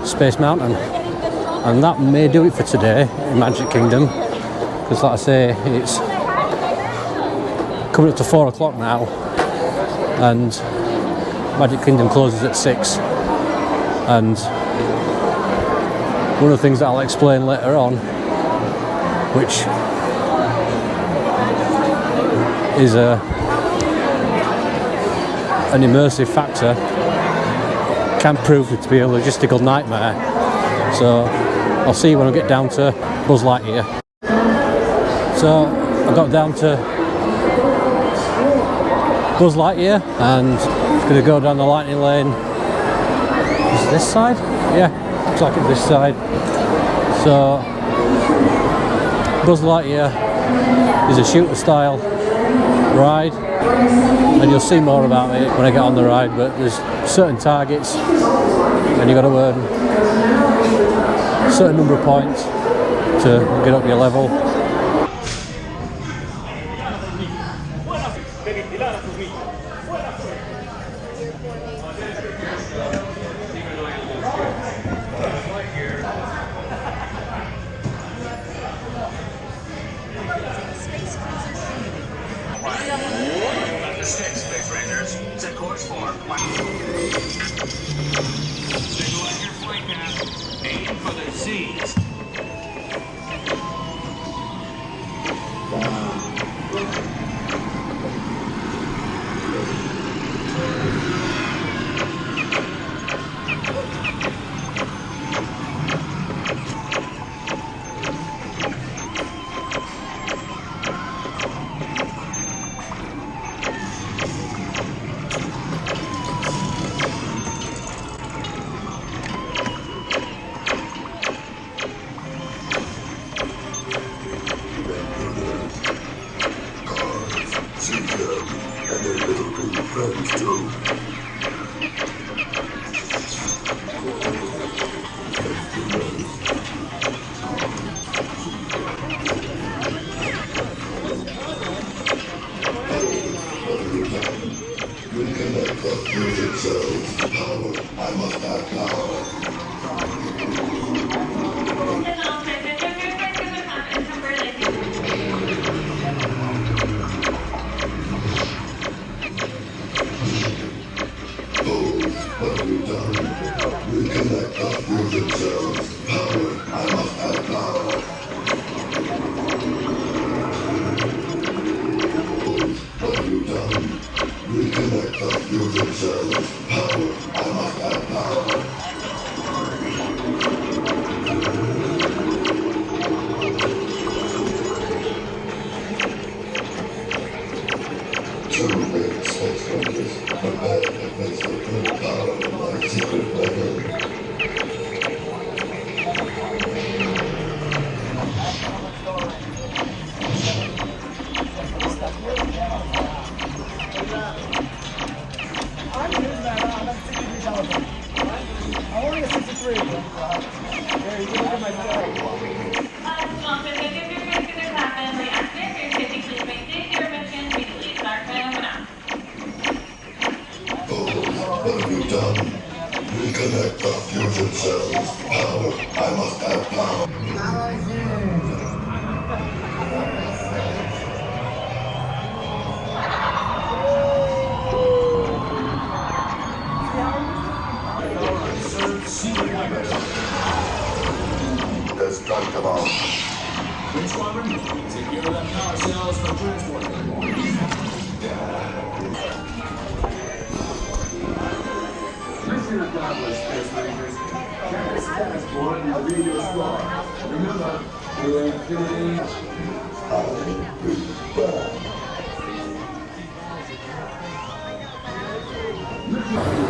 Space Mountain, and that may do it for today in Magic Kingdom, because like I say, it's coming up to 4 o'clock now and Magic Kingdom closes at 6, and one of the things that I'll explain later on, which is an immersive factor, can prove it to be a logistical nightmare. So I'll see you when I get down to Buzz Lightyear. So I got down to Buzz Lightyear and going to go down the lightning lane. Is it this side? Yeah, looks like it's this side. So Buzz Lightyear is a shooter style ride, and you'll see more about it when I get on the ride, but there's certain targets and you've got to earn a certain number of points to get up your level.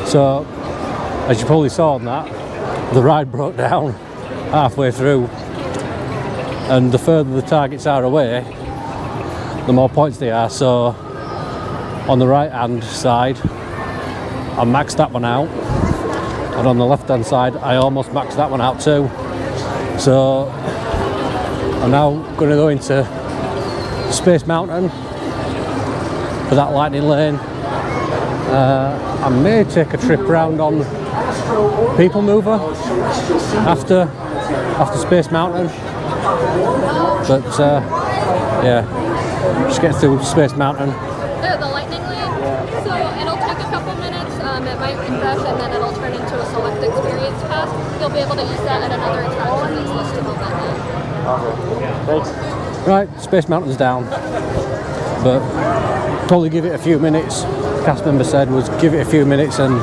So, as you probably saw on that, the ride broke down halfway through, and the further the targets are away, the more points they are. So, on the right hand side, I maxed that one out, and on the left hand side, I almost maxed that one out too. So, I'm now going to go into Space Mountain for that lightning lane. I may take a trip round on People Mover after Space Mountain, but yeah, just get through Space Mountain.
The lightning lane, so it'll take a couple minutes, it might refresh, and then it'll turn into a select experience pass. You'll be able to use that at another attraction that's listed on that lane.
Thanks. Right, Space Mountain's down, but probably give it a few minutes. Cast member said was give it a few minutes and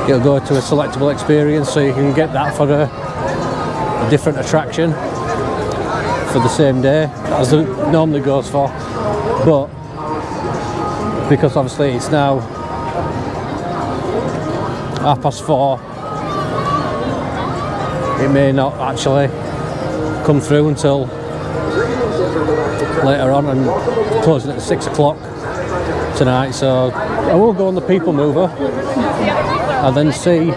it'll go to a selectable experience, so you can get that for a different attraction for the same day as it normally goes for. But because obviously it's now 4:30, it may not actually come through until later on, and closing at 6 o'clock tonight. So I will go on the People Mover and then see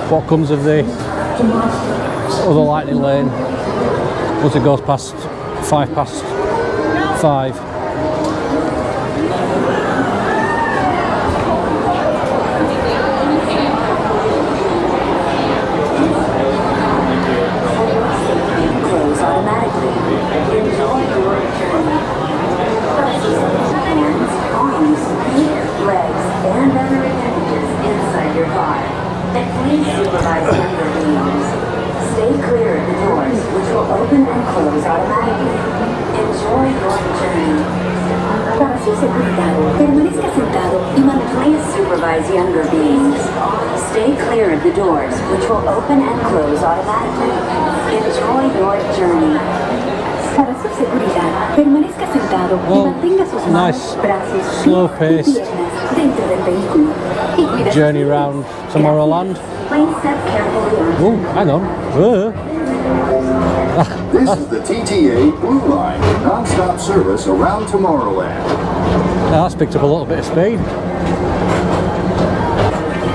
what comes of the other lightning lane once it goes past 5:05.
Close automatically. Enjoy your journey. Hands, arms, feet, legs, and other appendages inside your car. And please supervise younger beings. Stay clear of the doors, which will open and close automatically. Enjoy your journey. Para su seguridad, permanezca sentado y please supervise younger beings. Stay clear of the doors, which will open and close automatically. Enjoy your journey. Para su seguridad, permanezca sentado y mantenga sus manos, brazos, pies y piernas dentro del vehículo.
Journey round Tomorrowland.
Please step carefully on.
Oh, hang on.
This is the TTA Blue Line, non-stop service around Tomorrowland.
Now that's picked up a little bit of speed.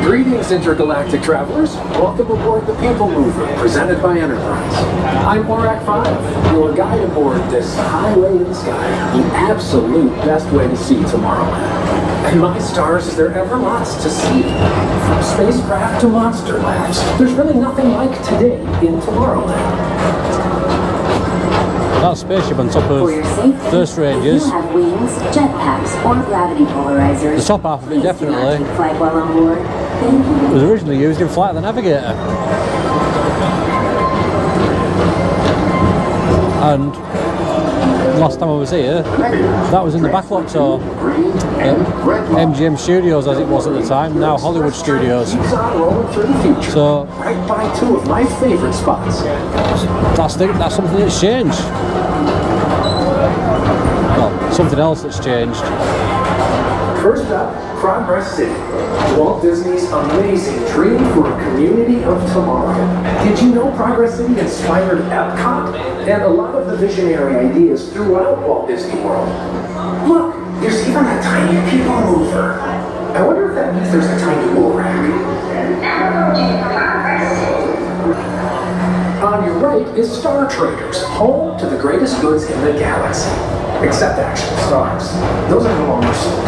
Greetings, intergalactic travelers. Welcome aboard the People Mover, presented by Enterprise. I'm Borak 5, your guide aboard this highway to the sky, the absolute best way to see Tomorrowland. And my stars, is there ever lots to see? From spacecraft to monster labs, there's really nothing like today in Tomorrowland.
That spaceship on top of Thirst Rangers.
You have wings, jetpacks, or gravity polarizers.
The top half of it definitely
flight while on board.
was originally used in Flight of the Navigator. And last time I was here, that was in the backlot tour at MGM Studios, as it was at the time, now Hollywood Studios. So
right by two of my favorite spots.
That's something that's changed. Well, something else that's changed.
First up, Progress City, Walt Disney's amazing dream for a community of tomorrow. Did you know Progress City inspired Epcot and a lot of the visionary ideas throughout Walt Disney World? Look, there's even a tiny People Mover. I wonder if that means there's a tiny Worak. On your right is Star Traders, home to the greatest goods in the galaxy. Except actual stars. Those are no longer sold.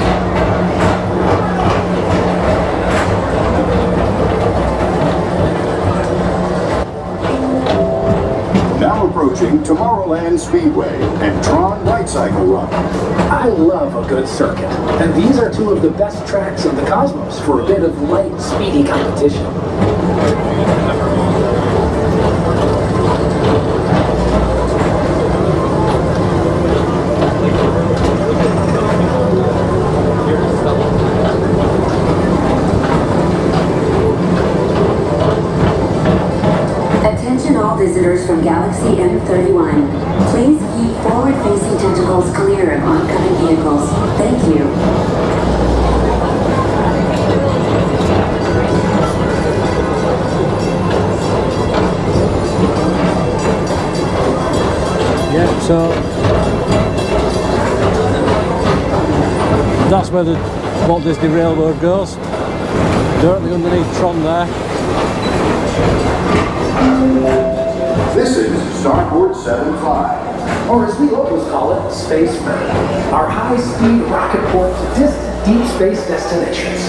Now approaching Tomorrowland Speedway and Tron Light Cycle Run.
I love a good circuit, and these are two of the best tracks in the cosmos for a bit of light, speedy competition.
Galaxy M31. Please keep forward-facing tentacles clear of oncoming vehicles. Thank you.
Yeah, so that's where the Walt Disney Railroad goes. Directly underneath Tron there.
This is Starport 75.
Or as we locals call it, Space Mountain. Our high-speed rocket port to distant deep space destinations.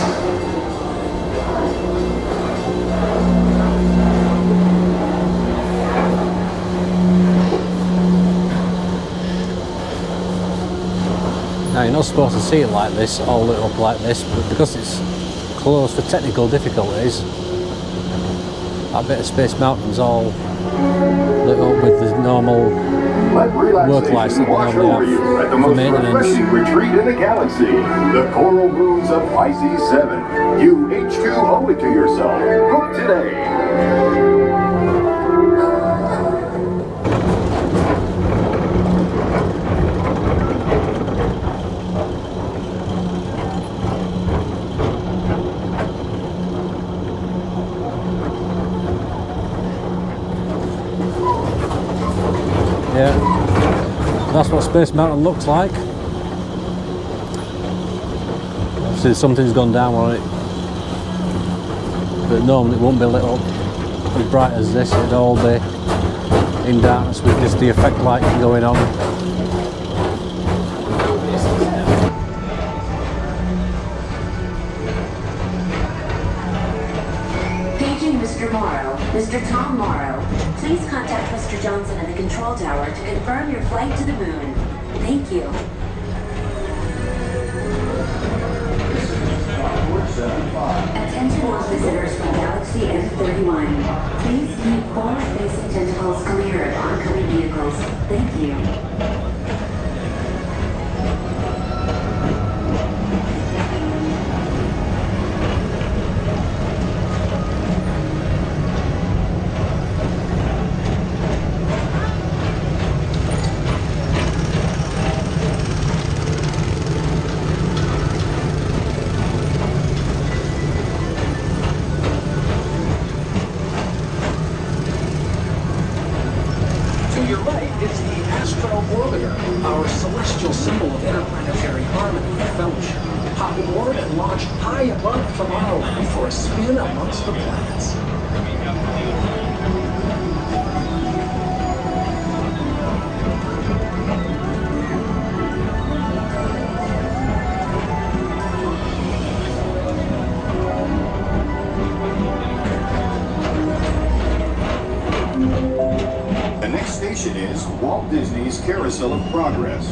Now you're not supposed to see it like this, all lit up like this, but because it's closed for technical difficulties, that bit of Space Mountain's all lit up with the normal work lights that we normally have
at the
for
most
maintenance.
refreshing retreat in the galaxy, the coral moons of Pisces 7. You H2 owe it to yourself. Book today.
Yeah, that's what Space Mountain looks like. Obviously something's gone down on it, but normally it won't be lit up as bright as this. It'd all be in darkness with just the effect lighting going on.
Paging Mr. Morrow, Mr. Tom Morrow. Please contact Mr. Johnson in the control tower to confirm your flight to the moon. Thank you. Attention all visitors from Galaxy M31. Please keep forward-facing tentacles clear of oncoming vehicles. Thank you.
Our celestial symbol of interplanetary harmony and fellowship. Hop aboard and launch high above Tomorrowland for a spin amongst the planets.
The next station is Walt Disney's Carousel of Progress.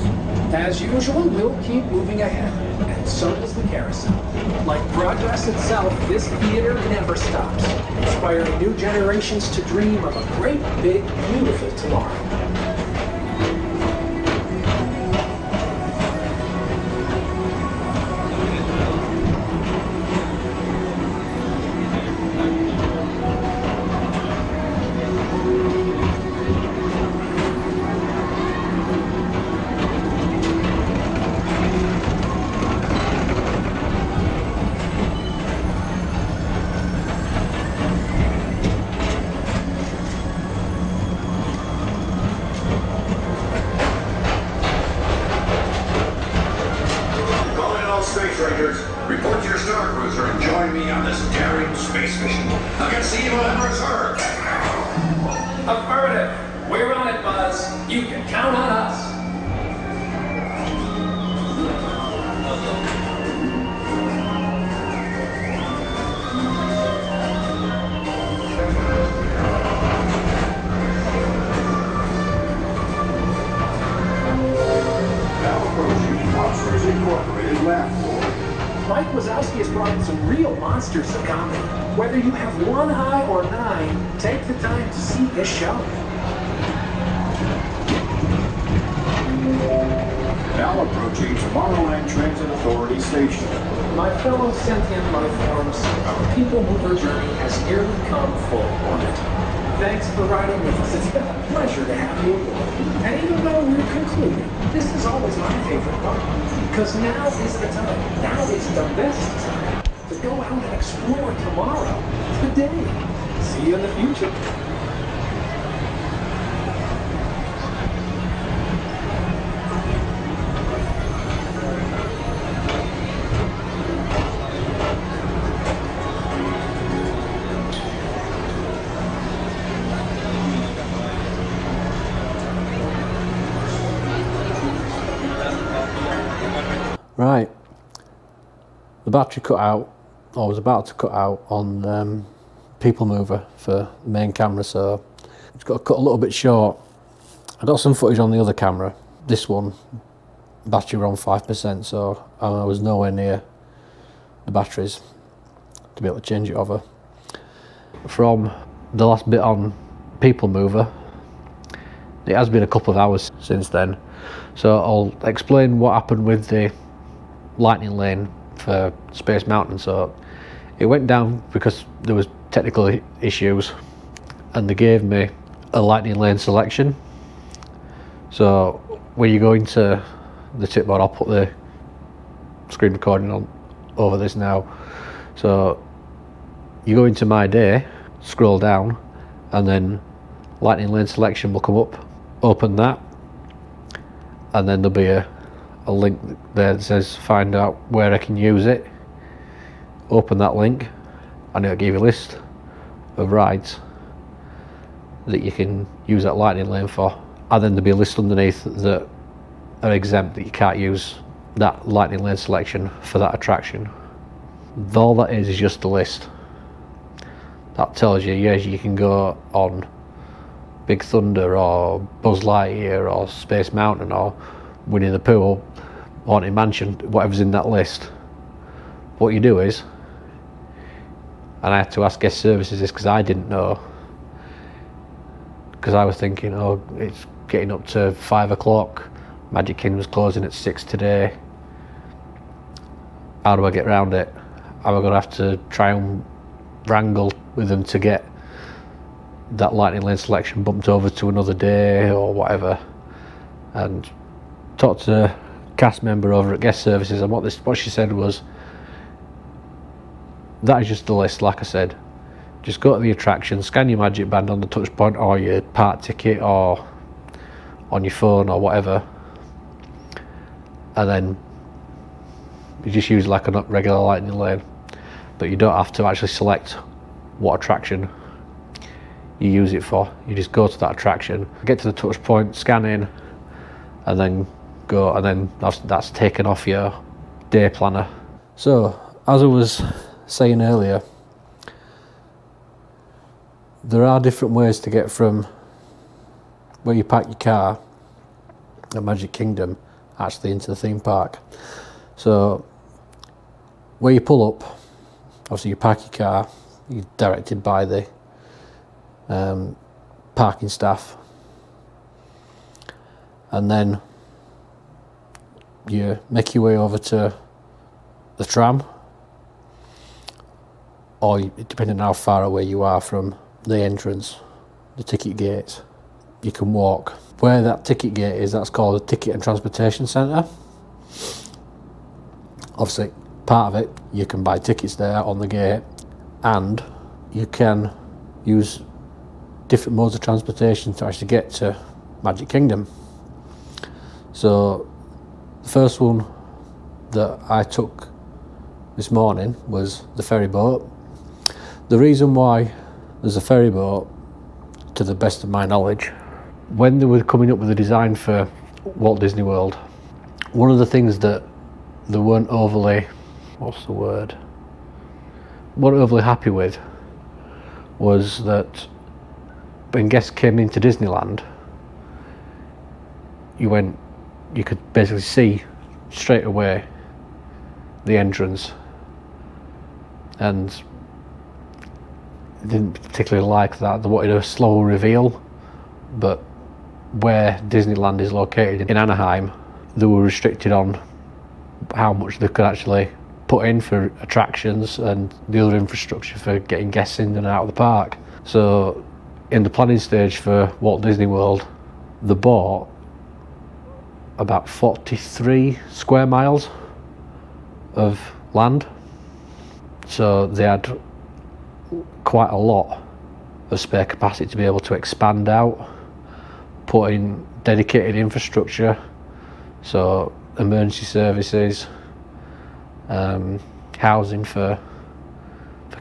As usual, we'll keep moving ahead, and so does the carousel. Like progress itself, this theater never stops, inspiring new generations to dream of a great, big, beautiful tomorrow.
Space Rangers, report to your star cruiser and join me on this daring space mission against the evil Emperor's herd.
Affirmative. We're on it, Buzz. You can count on us.
Incorporated lab floor.
Mike Wazowski has brought in some real monsters of comedy. Whether you have one eye or 9, take the time to see his show.
Now approaching Tomorrowland Transit Authority Station.
My fellow sentient life forms, our people mover journey has nearly come full orbit. Thanks for riding with us. It's been a pleasure to have you aboard. And even though we're concluding, this is always my favorite part. Because now is the time. Now is the best time to go out and explore tomorrow. Today. See you in the future.
Right, the battery cut out, or was about to cut out on People Mover for the main camera, so it's got to cut a little bit short. I got some footage on the other camera. This one, battery were on 5%, so I was nowhere near the batteries to be able to change it over. From the last bit on People Mover, it has been a couple of hours since then, so I'll explain what happened with the lightning lane for Space Mountain. So it went down because there was technical issues, and they gave me a lightning lane selection. So when you go into the tip board, I'll put the screen recording on over this now. So you go into My Day, scroll down, and then lightning lane selection will come up. Open that, and then there'll be a link there that says find out where I can use it. Open that link and it'll give you a list of rides that you can use that lightning lane for, and then there'll be a list underneath that are exempt, that you can't use that lightning lane selection for that attraction. All that is just a list that tells you, yes, you can go on Big Thunder or Buzz Lightyear or Space Mountain or Winnie the Pooh, Haunted Mansion, whatever's in that list. What you do is, and I had to ask guest services this because I didn't know, because I was thinking, oh, it's getting up to 5 o'clock, Magic Kingdom's closing at 6 today, how do I get around it? Am I going to have to try and wrangle with them to get that lightning lane selection bumped over to another day or whatever? And talked to a cast member over at guest services, and what she said was, that is just the list. Like I said, just go to the attraction, scan your magic band on the touch point or your park ticket or on your phone or whatever, and then you just use like a regular lightning lane, but you don't have to actually select what attraction you use it for. You just go to that attraction, get to the touch point, scan in, and then go, and then that's taken off your day planner. So as I was saying earlier, there are different ways to get from where you park your car at Magic Kingdom actually into the theme park. So where you pull up, obviously you park your car, you're directed by the parking staff, and then you make your way over to the tram, or depending on how far away you are from the entrance, the ticket gates, you can walk. Where that ticket gate is, that's called the Ticket and Transportation Centre. Obviously, part of it, you can buy tickets there on the gate, and you can use different modes of transportation to actually get to Magic Kingdom. So the first one that I took this morning was the ferry boat. The reason why there's a ferry boat, to the best of my knowledge, when they were coming up with the design for Walt Disney World, one of the things that they weren't overly happy with was that when guests came into Disneyland, you could basically see straight away the entrance, and didn't particularly like that. They wanted a slow reveal, but where Disneyland is located in Anaheim, they were restricted on how much they could actually put in for attractions and the other infrastructure for getting guests in and out of the park. So in the planning stage for Walt Disney World, they bought about 43 square miles of land. So they had quite a lot of spare capacity to be able to expand out, put in dedicated infrastructure, so emergency services, housing for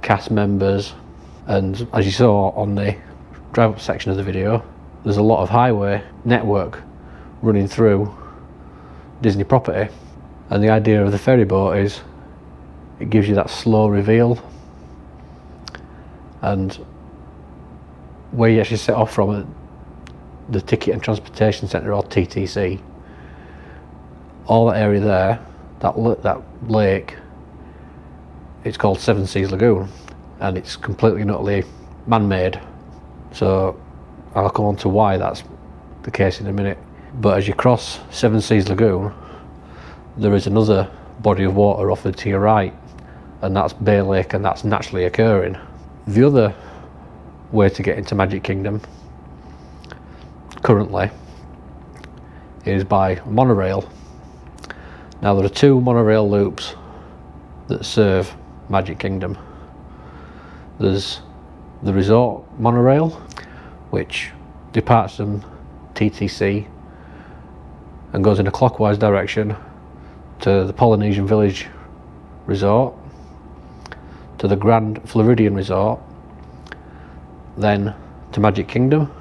cast members, and as you saw on the drive up section of the video, there's a lot of highway network running through Disney property, and the idea of the ferry boat is it gives you that slow reveal, and where you actually set off from the Ticket and Transportation Centre, or TTC, all that area there, that lake, it's called Seven Seas Lagoon, and it's completely and utterly man-made. So I'll come on to why that's the case in a minute. But as you cross Seven Seas Lagoon, there is another body of water off to your right, and that's Bay Lake, and that's naturally occurring. The other way to get into Magic Kingdom currently is by monorail. Now there are two monorail loops that serve Magic Kingdom. There's the resort monorail, which departs from TTC and goes in a clockwise direction to the Polynesian Village Resort, to the Grand Floridian Resort, then to Magic Kingdom,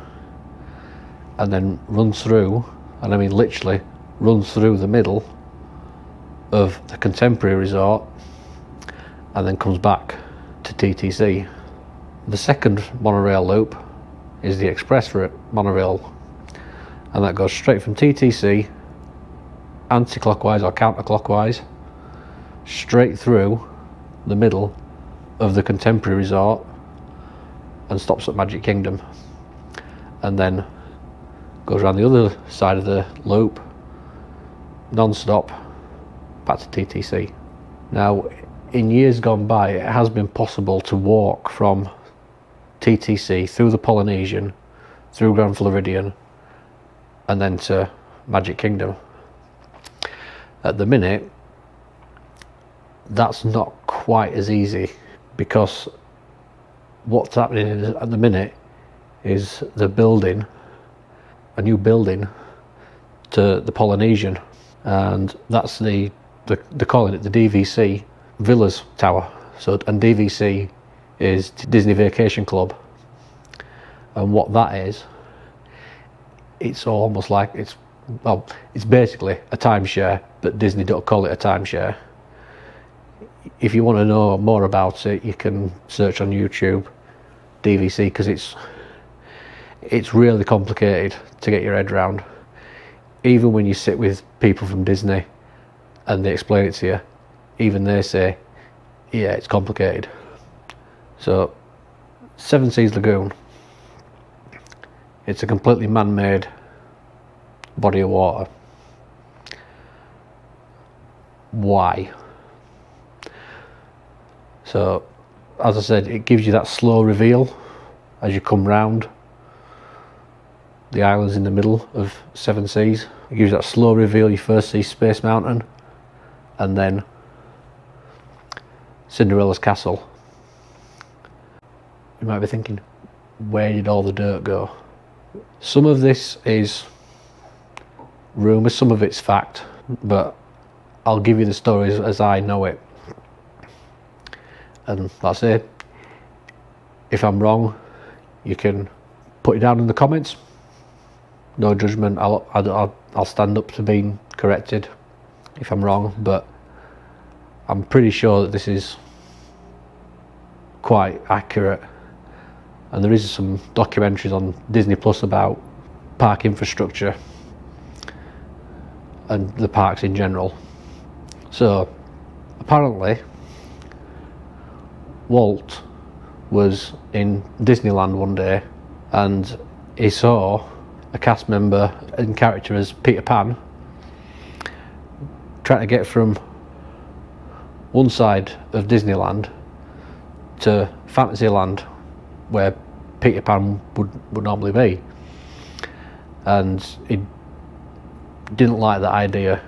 and then runs through, and I mean literally runs through the middle of the Contemporary Resort, and then comes back to TTC. The second monorail loop is the Express Route monorail, and that goes straight from TTC, anti-clockwise or counterclockwise, straight through the middle of the Contemporary Resort and stops at Magic Kingdom, and then goes around the other side of the loop non-stop back to TTC. Now, in years gone by, it has been possible to walk from TTC through the Polynesian, through Grand Floridian, and then to Magic Kingdom. At the minute, that's not quite as easy, because what's happening at the minute is they're building a new building to the Polynesian, and that's they're calling it the DVC Villas Tower. So, and DVC is Disney Vacation Club, and what that is, it's almost like it's basically a timeshare, but Disney don't call it a timeshare. If you want to know more about it, you can search on YouTube DVC, because it's really complicated to get your head around. Even when you sit with people from Disney and they explain it to you, even they say, yeah, it's complicated. So, Seven Seas Lagoon, it's a completely man-made body of water. Why? So, as I said, it gives you that slow reveal as you come round the islands in the middle of Seven Seas. It gives you that slow reveal. You first see Space Mountain, and then Cinderella's Castle. You might be thinking, where did all the dirt go? Some of this is rumour, some of it's fact, but I'll give you the stories as I know it. And that's it. If I'm wrong, you can put it down in the comments. No judgment. I'll stand up to being corrected if I'm wrong, but I'm pretty sure that this is quite accurate. And there is some documentaries on Disney Plus about park infrastructure and the parks in general. So apparently Walt was in Disneyland one day, and he saw a cast member in character as Peter Pan trying to get from one side of Disneyland to Fantasyland, where Peter Pan would normally be. And he didn't like that idea.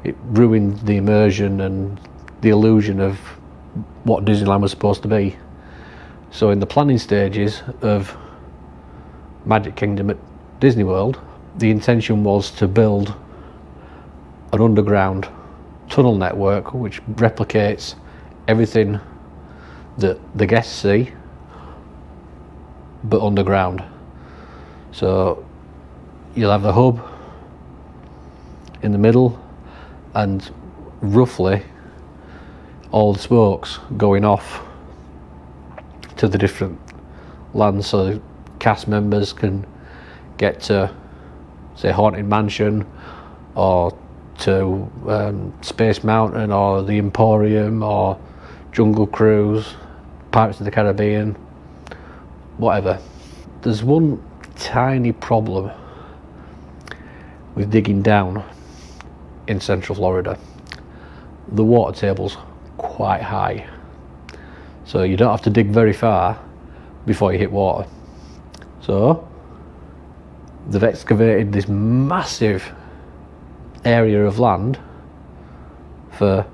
It ruined the immersion and the illusion of what Disneyland was supposed to be. So in the planning stages of Magic Kingdom at Disney World, the intention was to build an underground tunnel network which replicates everything that the guests see, but underground. So you'll have the hub in the middle, and roughly all the spokes going off to the different lands, so the cast members can get to, say, Haunted Mansion, or to Space Mountain, or the Emporium, or Jungle Cruise, Pirates of the Caribbean, whatever. There's one tiny problem with digging down in Central Florida. The water table's quite high, so you don't have to dig very far before you hit water. So they've excavated this massive area of land for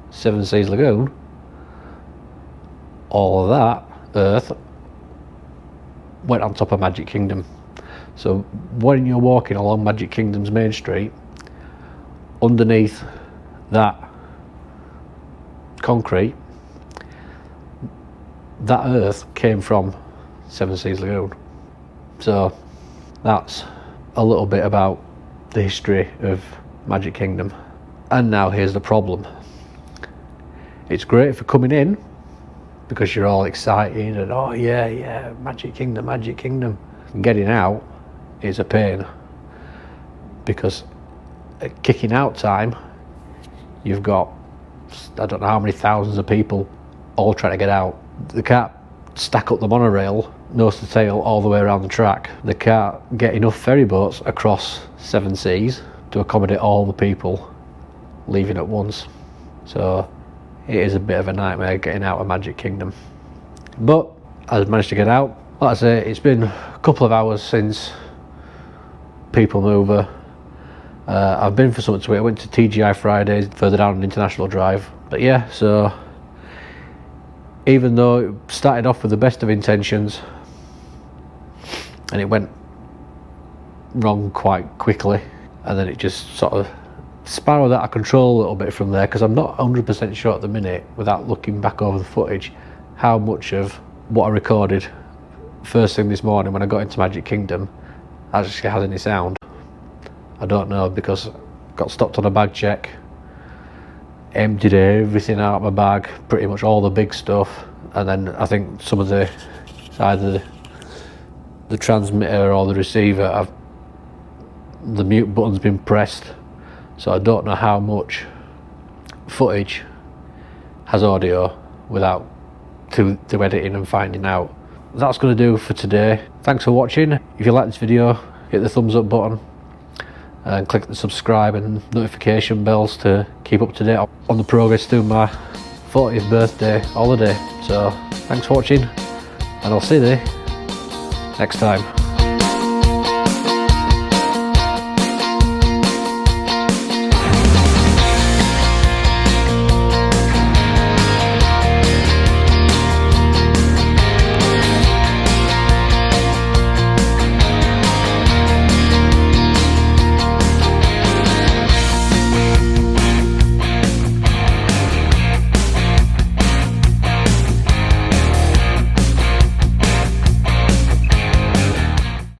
Seven Seas Lagoon. All of that earth went on top of Magic Kingdom. So when you're walking along Magic Kingdom's main street, underneath that concrete, that earth came from Seven Seas Lagoon. So that's a little bit about the history of Magic Kingdom. And now here's the problem. It's great for coming in because you're all excited and oh yeah, Magic Kingdom, Magic Kingdom. Getting out is a pain, because at kicking out time you've got, I don't know how many thousands of people all trying to get out. They can't stack up the monorail nose to tail all the way around the track. They can't get enough ferry boats across Seven Seas to accommodate all the people leaving at once. So it is a bit of a nightmare getting out of Magic Kingdom. But I've managed to get out. Like I say, it's been a couple of hours since People Mover. I've been for something to eat. I went to TGI Fridays further down on International Drive. But yeah, so even though it started off with the best of intentions and it went wrong quite quickly, and then it just sort of spiraled out of control a little bit from there, because I'm not 100% sure at the minute, without looking back over the footage, how much of what I recorded first thing this morning when I got into Magic Kingdom actually has any sound. I don't know, because I got stopped on a bag check, emptied everything out of my bag, pretty much all the big stuff, and then I think some of the, either the transmitter or the receiver, the mute button's been pressed, so I don't know how much footage has audio without to editing and finding out. That's going to do for today. Thanks for watching. If you like this video, hit the thumbs up button and click the subscribe and notification bells to keep up to date on the progress through my 40th birthday holiday. So thanks for watching, and I'll see you next time.